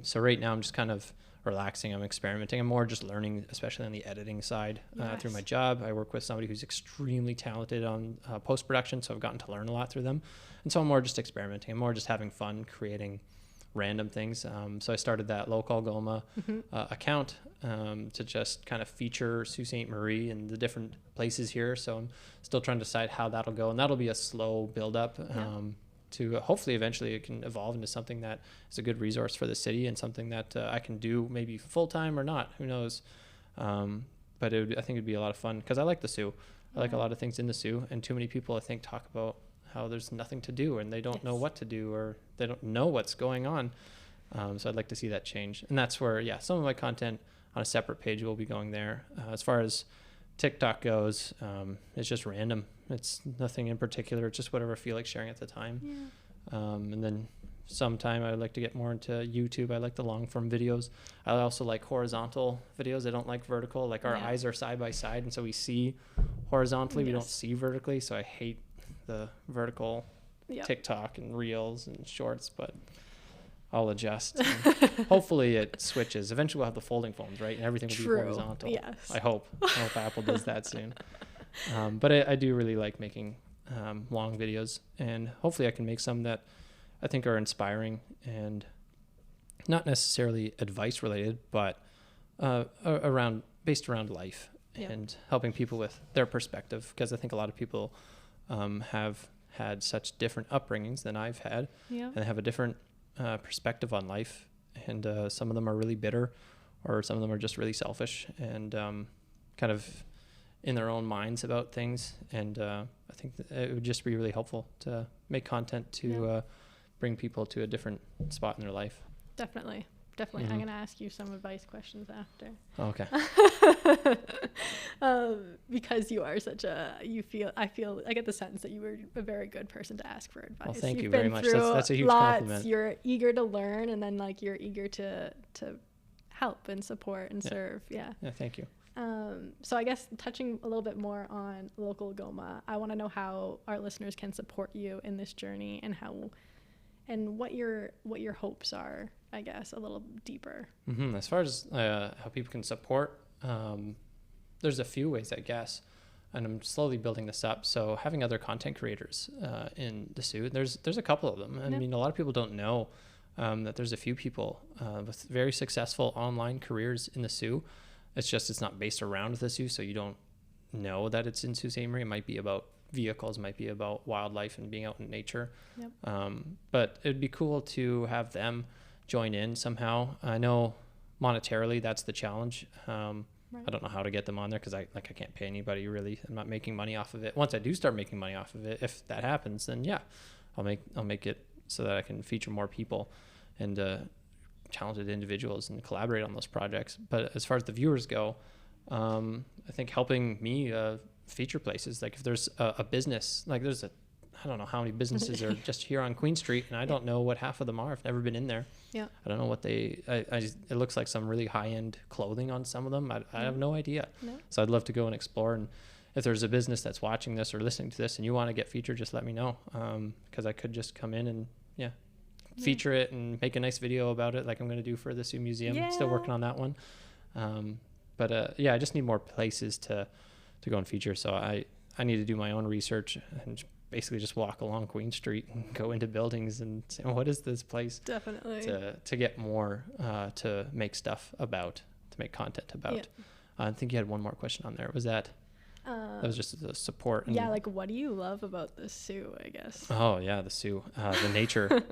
So right now I'm just kind of relaxing. I'm experimenting. I'm more just learning, especially on the editing side through my job. I work with somebody who's extremely talented on post-production, so I've gotten to learn a lot through them. And so I'm more just experimenting. I'm more just having fun creating random things. So I started that Local Goma account to just kind of feature Sault Ste. Marie and the different places here. So I'm still trying to decide how that'll go, and that'll be a slow build up to hopefully eventually it can evolve into something that is a good resource for the city and something that I can do maybe full time or not, who knows. But I think it'd be a lot of fun because I like the Soo. I like a lot of things in the Soo, and too many people I think talk about how there's nothing to do and they don't know what to do, or they don't know what's going on. So I'd like to see that change. And that's where, some of my content on a separate page will be going there. As far as TikTok goes, it's just random. It's nothing in particular. It's just whatever I feel like sharing at the time. And then sometime I would like to get more into YouTube. I like the long form videos. I also like horizontal videos. I don't like vertical. Like our eyes are side by side, and so we see horizontally. We don't see vertically. So I hate the vertical TikTok and reels and shorts, but I'll adjust. Hopefully it switches. Eventually we'll have the folding phones, right? And everything will be horizontal. Yes. I hope Apple does that soon. But I do really like making long videos, and hopefully I can make some that I think are inspiring and not necessarily advice related, but based around life and helping people with their perspective, because I think a lot of people have had such different upbringings than I've had, and they have a different perspective on life, and some of them are really bitter, or some of them are just really selfish and kind of in their own minds about things. And I think that it would just be really helpful to make content to bring people to a different spot in their life. Definitely. I'm going to ask you some advice questions after. Oh, okay. Because you are I get the sense that you were a very good person to ask for advice. Well, thank you very much. That's a huge compliment. You're eager to learn, and then like you're eager to help and support and serve. Yeah, thank you. So I guess touching a little bit more on Local Goma, I want to know how our listeners can support you in this journey, and what your hopes are, I guess, a little deeper. As far as how people can support, there's a few ways, I guess, and I'm slowly building this up. So having other content creators in the Soo, there's a couple of them. I mean, a lot of people don't know that there's a few people with very successful online careers in the Soo. It's not based around the Soo, so you don't know that it's in Sault Ste. Marie. It might be about vehicles, might be about wildlife and being out in nature. But it'd be cool to have them join in somehow. I know monetarily that's the challenge. I don't know how to get them on there because I can't pay anybody really. I'm not making money off of it. Once I do start making money off of it, if that happens, then I'll make it so that I can feature more people and talented individuals and collaborate on those projects. But as far as the viewers go, I think helping me feature places, like if there's a business, like I don't know how many businesses are just here on Queen Street, and I don't know what half of them are. I've never been in there. Yeah. I don't know what it looks like some really high-end clothing on some of them. I have no idea. No. So I'd love to go and explore. And if there's a business that's watching this or listening to this and you want to get featured, just let me know. Because I could just come in and feature it and make a nice video about it, like I'm going to do for the Sioux Museum. Yeah. Still working on that one. But I just need more places to go and feature. So I need to do my own research and basically just walk along Queen Street and go into buildings and say, what is this place? Definitely. To get more, to make stuff about, to make content about. Yeah. I think you had one more question on there. Was that was just the support. And like what do you love about the Sioux, I guess? Oh yeah, the Sioux, the nature.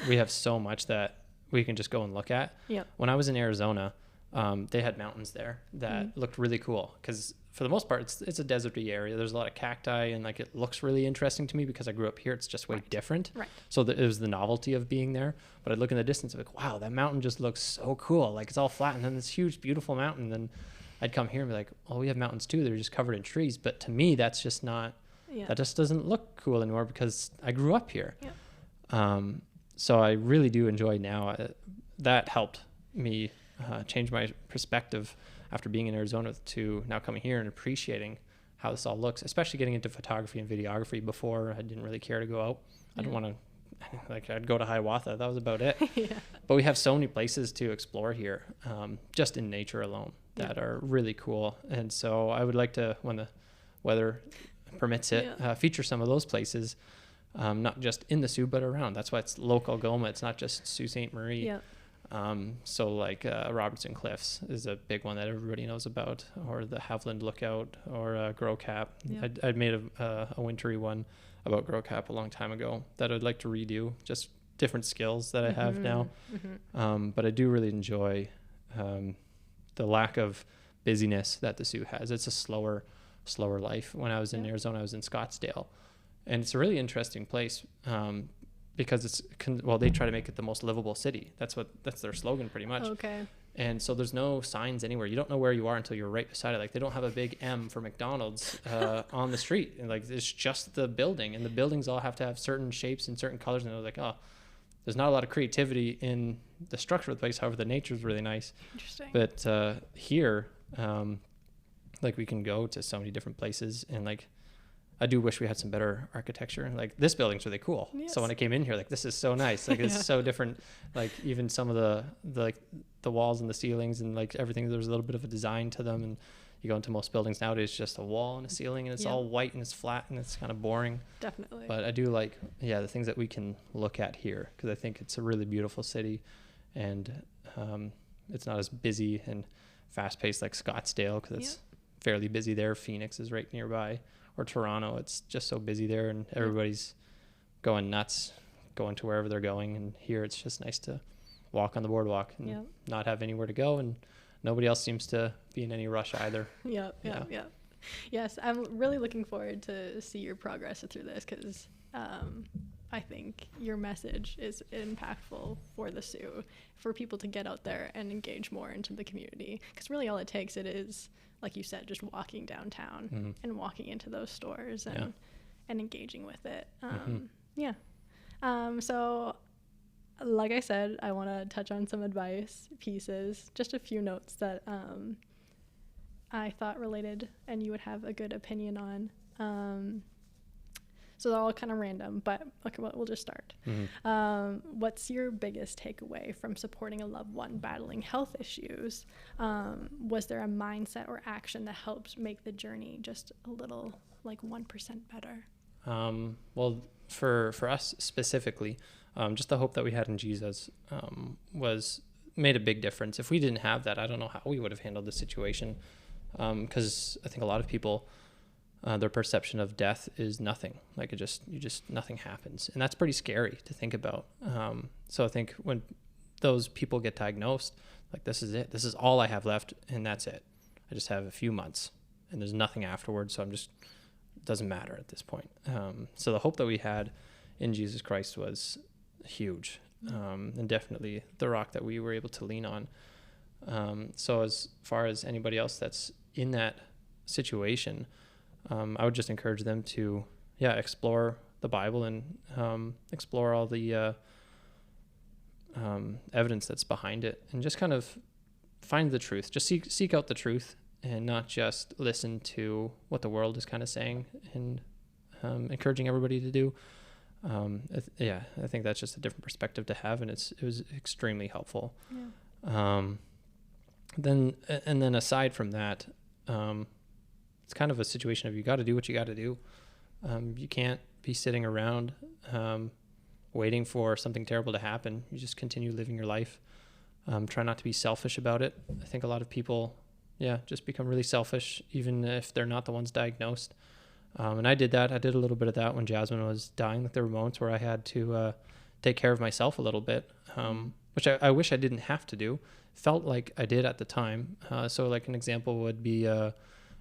We have so much that we can just go and look at. Yeah. When I was in Arizona, they had mountains there that looked really cool because for the most part, it's a deserty area. There's a lot of cacti and like it looks really interesting to me because I grew up here. It's just way different. Right. So it was the novelty of being there. But I'd look in the distance like, wow, that mountain just looks so cool. Like it's all flat and then this huge, beautiful mountain. And then I'd come here and be like, oh, we have mountains too. They're just covered in trees. But to me, that's just not, that just doesn't look cool anymore because I grew up here. Yeah. So I really do enjoy now. That helped me change my perspective after being in Arizona to now coming here and appreciating how this all looks, especially getting into photography and videography. Before, I didn't really care to go out. I didn't want to, like I'd go to Hiawatha. That was about it. But we have so many places to explore here, just in nature alone, that are really cool. And so I would like to, when the weather permits it, feature some of those places, not just in the Sioux, but around. That's why it's local Goma. It's not just Sault Ste. Marie. Yeah. So like Robertson Cliffs is a big one that everybody knows about, or the Haviland Lookout, or Grow Cap. Yeah. I'd made a wintry one about Grow Cap a long time ago that I'd like to redo, just different skills that I have now. But I do really enjoy the lack of busyness that the Sioux has. It's a slower life. When I was in Arizona, I was in Scottsdale, and it's a really interesting place. Because they try to make it the most livable city. That's their slogan pretty much. Okay. And so there's no signs anywhere. You don't know where you are until you're right beside it. Like they don't have a big M for McDonald's on the street. And like it's just the building, and the buildings all have to have certain shapes and certain colors. And I was like, oh, there's not a lot of creativity in the structure of the place. However, the nature is really nice. Interesting. But here, like we can go to so many different places, and like I do wish we had some better architecture. Like this building's really cool. Yes. So when I came in here, like this is so nice. Like it's so different. Like even some of the walls and the ceilings and like everything, there's a little bit of a design to them. And you go into most buildings nowadays, just a wall and a ceiling, and it's all white and it's flat and it's kind of boring. Definitely. But I do like the things that we can look at here, because I think it's a really beautiful city, and it's not as busy and fast paced like Scottsdale, because it's fairly busy there. Phoenix is right nearby. Or Toronto, it's just so busy there, and everybody's going nuts, going to wherever they're going. And here, it's just nice to walk on the boardwalk and not have anywhere to go, and nobody else seems to be in any rush either. Yeah. Yes, I'm really looking forward to see your progress through this, because I think your message is impactful for the Sioux, for people to get out there and engage more into the community. Because really, all it takes is, like you said, just walking downtown and walking into those stores and engaging with it. So like I said, I want to touch on some advice pieces, just a few notes that I thought related and you would have a good opinion on. So they're all kind of random, but okay, we'll just start. What's your biggest takeaway from supporting a loved one battling health issues? Was there a mindset or action that helped make the journey just a little, like 1% better? Well, for us specifically, just the hope that we had in Jesus made a big difference. If we didn't have that, I don't know how we would have handled the situation, because I think a lot of people, their perception of death is nothing. Like nothing happens. And that's pretty scary to think about. So I think when those people get diagnosed, like this is it, this is all I have left, and that's it. I just have a few months and there's nothing afterwards. So it doesn't matter at this point. So the hope that we had in Jesus Christ was huge. and definitely the rock that we were able to lean on. So as far as anybody else that's in that situation, I would just encourage them to, explore the Bible and explore all the evidence that's behind it, and just kind of find the truth. Just seek out the truth, and not just listen to what the world is kind of saying and encouraging everybody to do. I think that's just a different perspective to have, and it was extremely helpful. Then aside from that, it's kind of a situation of you got to do what you got to do. You can't be sitting around waiting for something terrible to happen. You just continue living your life. Try not to be selfish about it. I think a lot of people, just become really selfish, even if they're not the ones diagnosed. And I did that. I did a little bit of that when Jasmine was dying. Like, there were moments where I had to take care of myself a little bit, which I wish I didn't have to do. Felt like I did at the time. So like an example would be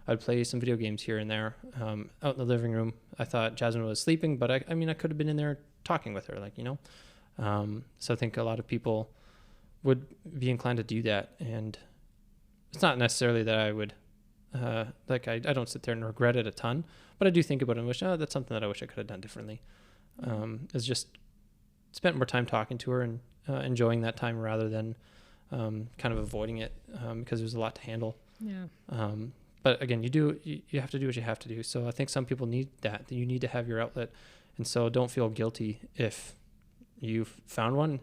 I'd play some video games here and there out in the living room. I thought Jasmine was sleeping, but I could have been in there talking with her, so I think a lot of people would be inclined to do that. And it's not necessarily that I would I don't sit there and regret it a ton, but I do think about it and wish, that's something that I wish I could have done differently. Is just spent more time talking to her and enjoying that time rather than kind of avoiding it because there's a lot to handle. But again, you have to do what you have to do. So I think some people need that. You need to have your outlet. And so don't feel guilty if you've found one.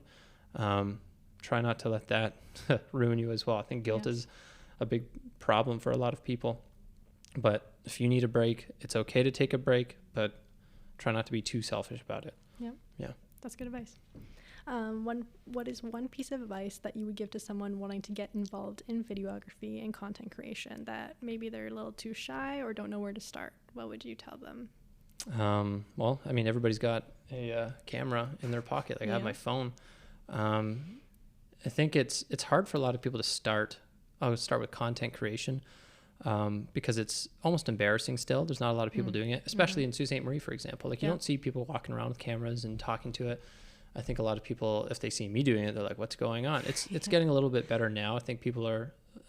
Try not to let that ruin you as well. I think guilt is a big problem for a lot of people. But if you need a break, it's okay to take a break, but try not to be too selfish about it. Yeah. That's good advice. What is one piece of advice that you would give to someone wanting to get involved in videography and content creation that maybe they're a little too shy or don't know where to start? What would you tell them? Well, everybody's got a camera in their pocket. I have my phone. I think it's hard for a lot of people to start. I would start with content creation because it's almost embarrassing still. There's not a lot of people doing it, especially in Sault Ste. Marie, for example. You don't see people walking around with cameras and talking to it. I think a lot of people, if they see me doing it, they're like, what's going on? It's getting a little bit better now. I think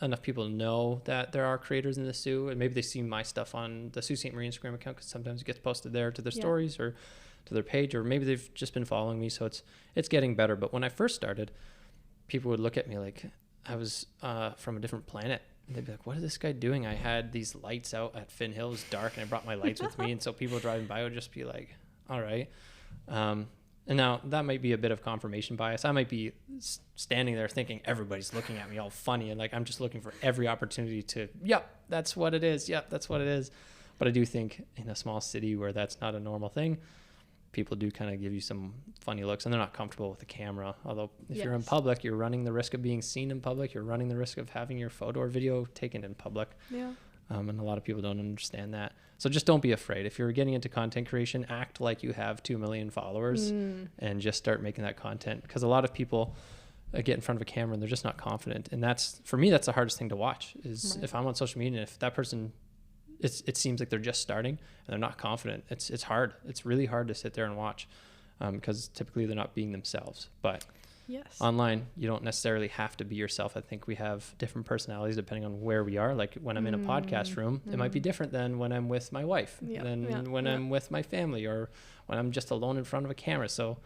enough people know that there are creators in the Soo, and maybe they see my stuff on the Sault Ste. Marie Instagram account because sometimes it gets posted there to their stories or to their page, or maybe they've just been following me. So it's getting better. But when I first started, people would look at me like I was from a different planet. And they'd be like, what is this guy doing? I had these lights out at Finn Hill. It was dark, and I brought my lights with me. And so people driving by would just be like, all right. And now that might be a bit of confirmation bias. I might be standing there thinking everybody's looking at me all funny, and I'm just looking for every opportunity to, that's what it is. That's what it is. But I do think in a small city where that's not a normal thing, people do kind of give you some funny looks, and they're not comfortable with the camera. Although if you're in public, you're running the risk of being seen in public. You're running the risk of having your photo or video taken in public. And a lot of people don't understand that. So just don't be afraid. If you're getting into content creation, act like you have 2 million followers and just start making that content. Because a lot of people get in front of a camera and they're just not confident. And for me, that's the hardest thing to watch is if I'm on social media and if that person, it seems like they're just starting and they're not confident. It's hard. It's really hard to sit there and watch because typically they're not being themselves. But online, you don't necessarily have to be yourself. I think we have different personalities depending on where we are. Like when I'm in a podcast room, it might be different than when I'm with my wife, than when I'm with my family, or when I'm just alone in front of a camera. So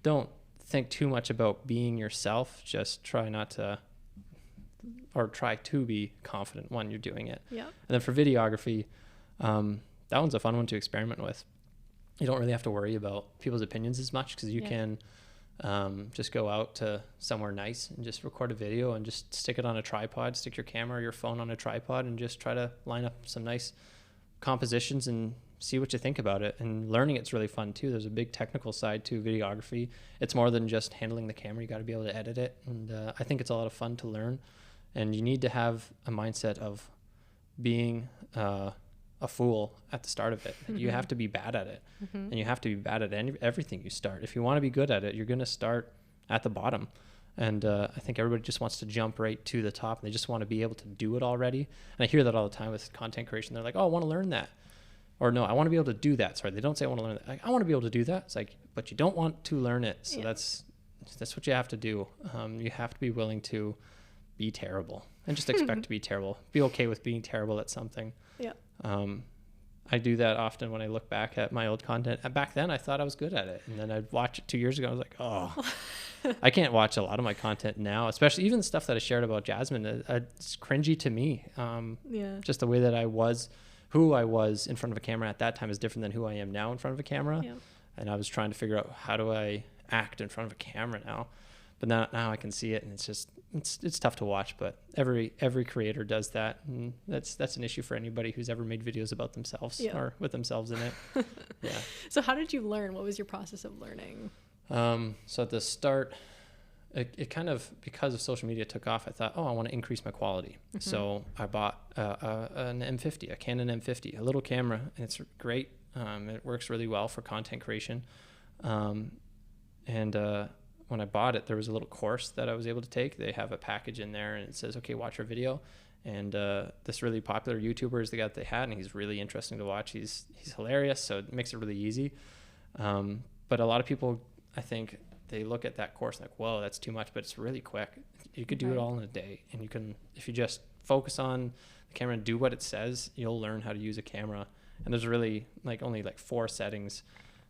don't think too much about being yourself. Just try to be confident when you're doing it. And then for videography, that one's a fun one to experiment with. You don't really have to worry about people's opinions as much because you can just go out to somewhere nice and just record a video and just stick it on a tripod, stick your camera or your phone on a tripod and just try to line up some nice compositions and see what you think about it. And learning it's really fun too. There's a big technical side to videography. It's more than just handling the camera. You got to be able to edit it. And I think it's a lot of fun to learn. And you need to have a mindset of being a fool at the start of it. You have to be bad at it, and you have to be bad at everything you start. If you want to be good at it, you're going to start at the bottom. And I think everybody just wants to jump right to the top, and they just want to be able to do it already. And I hear that all the time with content creation. They're like, oh, I want to learn that. Or no, I want to be able to do that. Sorry, they don't say I want to learn that. Like, I want to be able to do that. It's like, but you don't want to learn it. So that's that's what you have to do. You have to be willing to be terrible and just expect to be terrible. Be okay with being terrible at something. Yeah. I do that often when I look back at my old content. Back then, I thought I was good at it. And then I'd watch it 2 years ago. I was like, oh, I can't watch a lot of my content now, especially even the stuff that I shared about Jasmine. It's cringy to me. Just the way that who I was in front of a camera at that time is different than who I am now in front of a camera. Yeah. And I was trying to figure out, how do I act in front of a camera now? But now I can see it, and it's just, it's tough to watch, but every creator does that. And that's an issue for anybody who's ever made videos about themselves or with themselves in it. Yeah. So how did you learn? What was your process of learning? So at the start, it kind of, because of social media took off, I thought, I want to increase my quality. Mm-hmm. So I bought an M50, a Canon M50, a little camera, and it's great. It works really well for content creation. When I bought it, there was a little course that I was able to take. They have a package in there, and it says, okay, watch our video. And this really popular YouTuber is the guy that they had, and he's really interesting to watch. He's hilarious, so it makes it really easy. But a lot of people, I think, they look at that course like, whoa, that's too much, but it's really quick. You could do it all in a day. And you can, if you just focus on the camera and do what it says, you'll learn how to use a camera. And there's really only 4 settings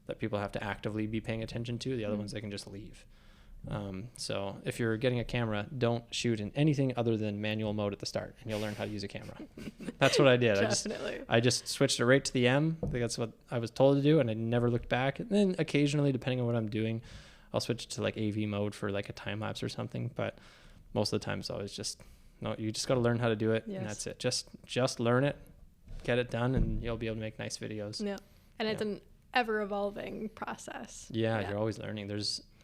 that people have to actively be paying attention to. The other ones they can just leave. So if you're getting a camera, don't shoot in anything other than manual mode at the start, and you'll learn how to use a camera. That's what I did. Definitely. I just switched it right to the M. I think that's what I was told to do, and I never looked back. And then occasionally, depending on what I'm doing, I'll switch to AV mode for a time lapse or something. But most of the time, it's always you just got to learn how to do it, and that's it. Just learn it, get it done, and you'll be able to make nice videos. Yeah, and it's an ever evolving process. Yeah, you're always learning.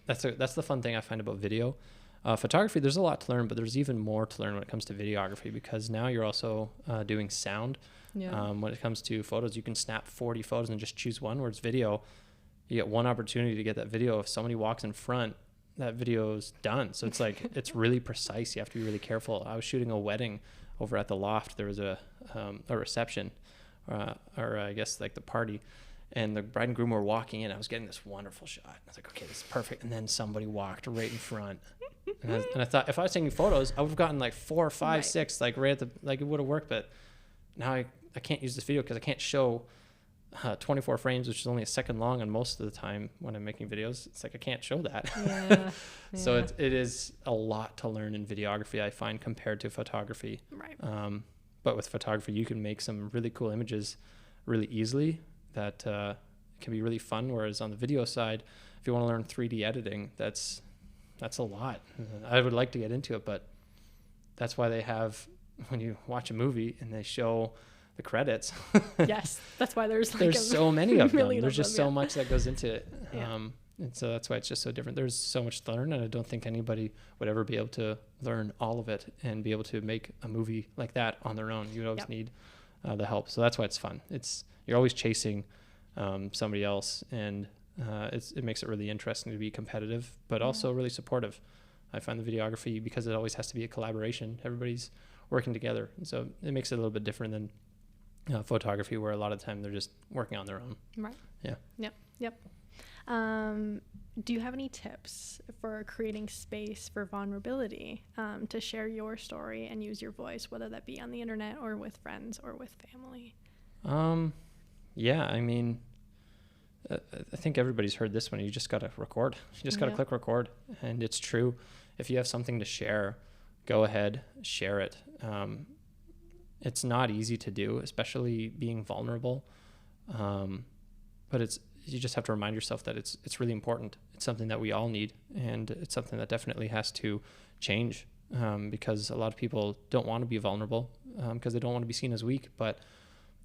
That's the fun thing I find about video. Photography, there's a lot to learn, but there's even more to learn when it comes to videography, because now you're also doing sound. Yeah. When it comes to photos, you can snap 40 photos and just choose one, whereas video, you get one opportunity to get that video. If somebody walks in front, that video's done. So it's it's really precise. You have to be really careful. I was shooting a wedding over at the loft. There was a reception, or I guess the party. And the bride and groom were walking in. I was getting this wonderful shot. I was like, okay, this is perfect. And then somebody walked right in front. And I thought, if I was taking photos, I would have gotten 4, 5, 6, right at the, it would have worked. But now I can't use this video because I can't show 24 frames, which is only a second long. And most of the time when I'm making videos, it's I can't show that. Yeah. So it is a lot to learn in videography, I find, compared to photography. Right. But with photography, you can make some really cool images really easily. That can be really fun. Whereas on the video side, if you want to learn 3D editing, that's a lot. I would like to get into it, but that's why they have, when you watch a movie and they show the credits. Yes, that's why there's so many of them. There's just so much that goes into it. Yeah. And so that's why it's just so different. There's so much to learn, and I don't think anybody would ever be able to learn all of it and be able to make a movie like that on their own. You would always need the help. So that's why it's fun. You're always chasing somebody else, and it makes it really interesting to be competitive, but also really supportive. I find the videography, because it always has to be a collaboration, everybody's working together, and so it makes it a little bit different than photography, where a lot of the time they're just working on their own. Right. Yeah. Yep. Do you have any tips for creating space for vulnerability, to share your story and use your voice, whether that be on the internet or with friends or with family? Yeah, I mean, I think everybody's heard this one. You just got to record. You just got to click record. And it's true. If you have something to share, go ahead, share it. It's not easy to do, especially being vulnerable. But you just have to remind yourself that it's really important. It's something that we all need. And it's something that definitely has to change, because a lot of people don't want to be vulnerable, because they don't want to be seen as weak. But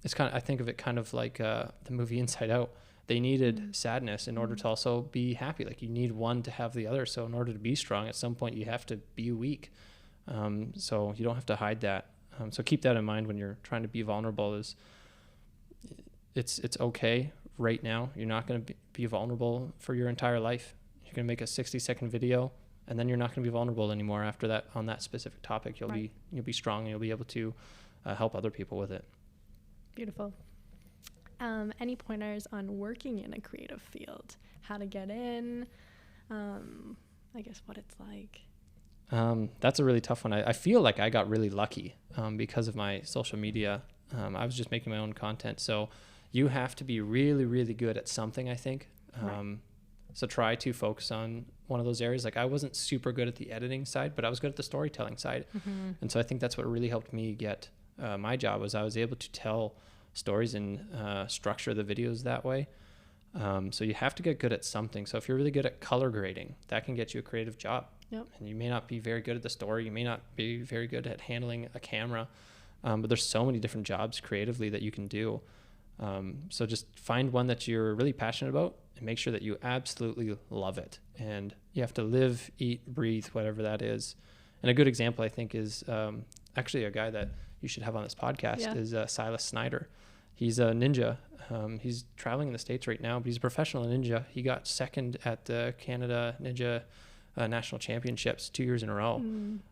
it's I think of it kind of like the movie Inside Out. They needed sadness in order to also be happy. You need one to have the other. So in order to be strong, at some point you have to be weak. So you don't have to hide that. So keep that in mind when you're trying to be vulnerable. It's okay right now. You're not going to be vulnerable for your entire life. You're going to make a 60-second video, and then you're not going to be vulnerable anymore after that on that specific topic. You'll be strong, and you'll be able to help other people with it. Beautiful. Any pointers on working in a creative field? How to get in? I guess, what it's like? That's a really tough one. I feel like I got really lucky because of my social media. I was just making my own content. So you have to be really, really good at something, I think. Right. So try to focus on one of those areas. Like I wasn't super good at the editing side, but I was good at the storytelling side. Mm-hmm. And so I think that's what really helped me get my job, was I was able to tell stories and structure the videos that way. So you have to get good at something. So if you're really good at color grading, that can get you a creative job. Yep. And you may not be very good at the story. You may not be very good at handling a camera. But there's so many different jobs creatively that you can do. So just find one that you're really passionate about and make sure that you absolutely love it. And you have to live, eat, breathe, whatever that is. And a good example, I think, is actually a guy that you should have on this podcast is Silas Snyder. He's a ninja. He's traveling in the States right now, but he's a professional ninja. He got second at the Canada Ninja National Championships 2 years in a row.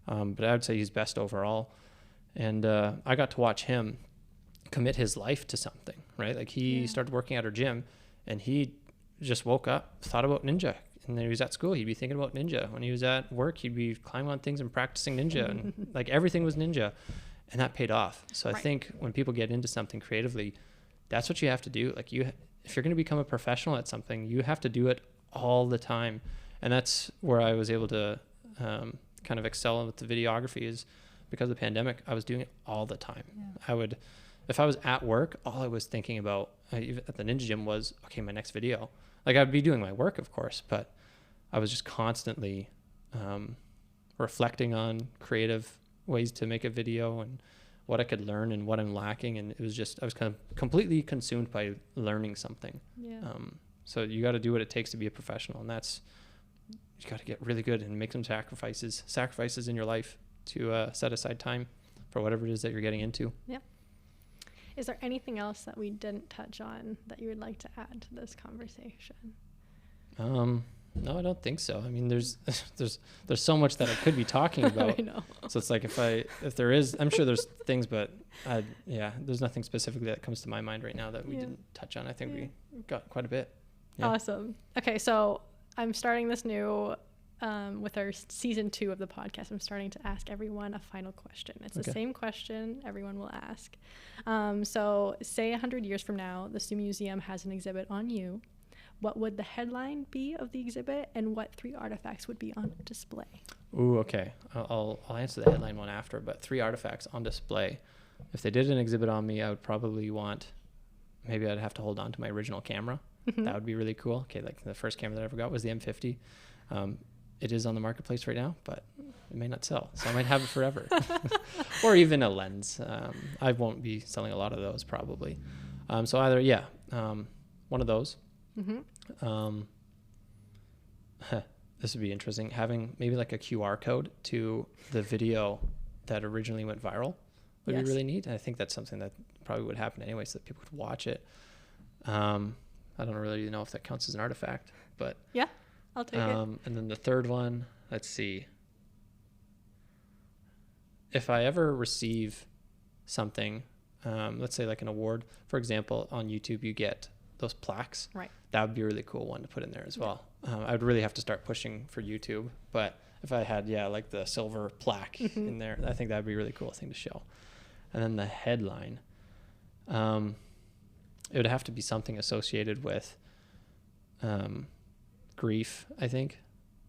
But I would say he's best overall. And I got to watch him commit his life to something, right? Like he started working at our gym and he just woke up, thought about ninja. And then he was at school, he'd be thinking about ninja. When he was at work, he'd be climbing on things and practicing ninja. And like everything was ninja. And that paid off. So I think when people get into something creatively, that's what you have to do. Like if you're going to become a professional at something, you have to do it all the time. And that's where I was able to kind of excel with the videography, is because of the pandemic, I was doing it all the time. Yeah. If I was at work, all I was thinking about even at the ninja gym was, okay, my next video. Like I'd be doing my work, of course, but I was just constantly reflecting on creative ways to make a video and what I could learn and what I'm lacking. And it was just, I was kind of completely consumed by learning something. Yeah. So you got to do what it takes to be a professional. And that's, you got to get really good and make some sacrifices in your life to set aside time for whatever it is that you're getting into. Yeah. Is there anything else that we didn't touch on that you would like to add to this conversation? No, I don't think so. I mean, there's so much that I could be talking about. I know. So it's like if there is, I'm sure there's things, but there's nothing specifically that comes to my mind right now that we didn't touch on. I think we got quite a bit. Yeah. Awesome. Okay, so I'm starting this new with our season 2 of the podcast. I'm starting to ask everyone a final question. It's the same question everyone will ask. So say 100 years from now, the Sioux Museum has an exhibit on you. What would the headline be of the exhibit, and what 3 artifacts would be on display? Ooh, okay. I'll answer the headline one after, but 3 artifacts on display. If they did an exhibit on me, I would probably maybe I'd have to hold on to my original camera. That would be really cool. Okay, like the first camera that I ever got was the M50. It is on the marketplace right now, but it may not sell, so I might have it forever. Or even a lens. I won't be selling a lot of those probably. So either, one of those. This would be interesting, having maybe like a QR code to the video that originally went viral would be really neat. And I think that's something that probably would happen anyway, so that people could watch it. I don't really know if that counts as an artifact, but yeah, I'll take it. And then the third one, let's see. If I ever receive something, let's say like an award, for example, on YouTube, you get those plaques. Right. That would be a really cool one to put in there as well. I would really have to start pushing for YouTube, but if I had, like the silver plaque in there, I think that'd be a really cool thing to show. And then the headline, it would have to be something associated with grief, I think.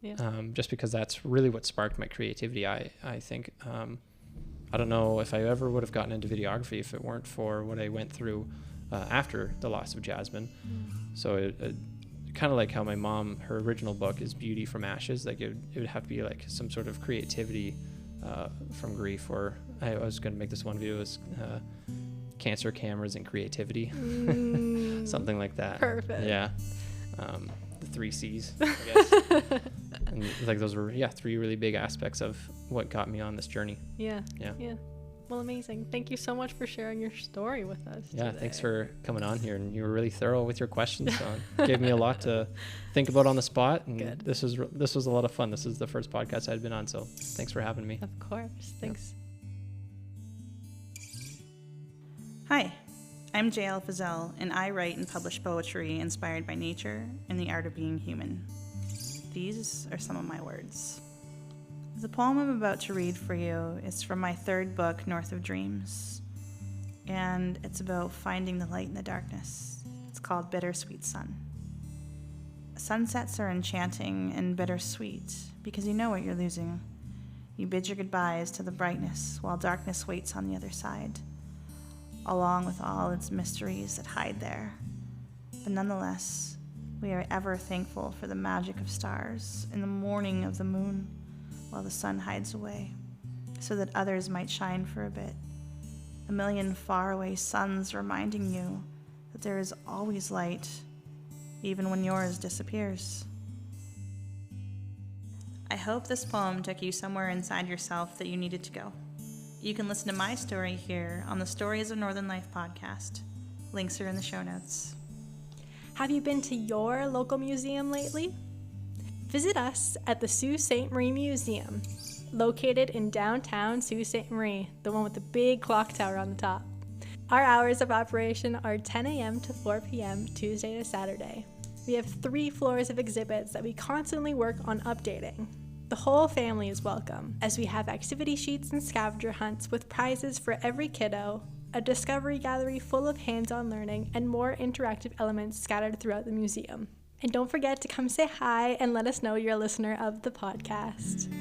Yeah. Just because that's really what sparked my creativity. I think, I don't know if I ever would have gotten into videography if it weren't for what I went through after the loss of Jasmine. So it kind of like how my mom, her original book is Beauty from Ashes. Like it would have to be like some sort of creativity from grief, or I was going to make this one video as cancer, cameras, and creativity. Something like that. Perfect. Yeah. The 3 C's, I guess. And like those were 3 really big aspects of what got me on this journey. Yeah. Well, amazing. Thank you so much for sharing your story with us today. Thanks for coming on here, and you were really thorough with your questions. So it gave me a lot to think about on the spot, and good. This was a lot of fun. This is the first podcast I'd been on, so thanks for having me. Of course. Thanks. Hi, I'm J.L. Fizzell, and I write and publish poetry inspired by nature and the art of being human. these are some of my words. The poem I'm about to read for you is from my third book, North of Dreams, and it's about finding the light in the darkness. It's called Bittersweet Sun. Sunsets are enchanting and bittersweet because you know what you're losing. You bid your goodbyes to the brightness while darkness waits on the other side, along with all its mysteries that hide there. But nonetheless, we are ever thankful for the magic of stars in the morning of the moon while the sun hides away, so that others might shine for a bit. A million faraway suns reminding you that there is always light, even when yours disappears. I hope this poem took you somewhere inside yourself that you needed to go. You can listen to my story here on the Stories of Northern Life podcast. Links are in the show notes. Have you been to your local museum lately? Visit us at the Sault Ste. Marie Museum, located in downtown Sault Ste. Marie, the one with the big clock tower on the top. Our hours of operation are 10 a.m. to 4 p.m. Tuesday to Saturday. We have 3 floors of exhibits that we constantly work on updating. The whole family is welcome, as we have activity sheets and scavenger hunts with prizes for every kiddo, a discovery gallery full of hands-on learning, and more interactive elements scattered throughout the museum. And don't forget to come say hi and let us know you're a listener of the podcast.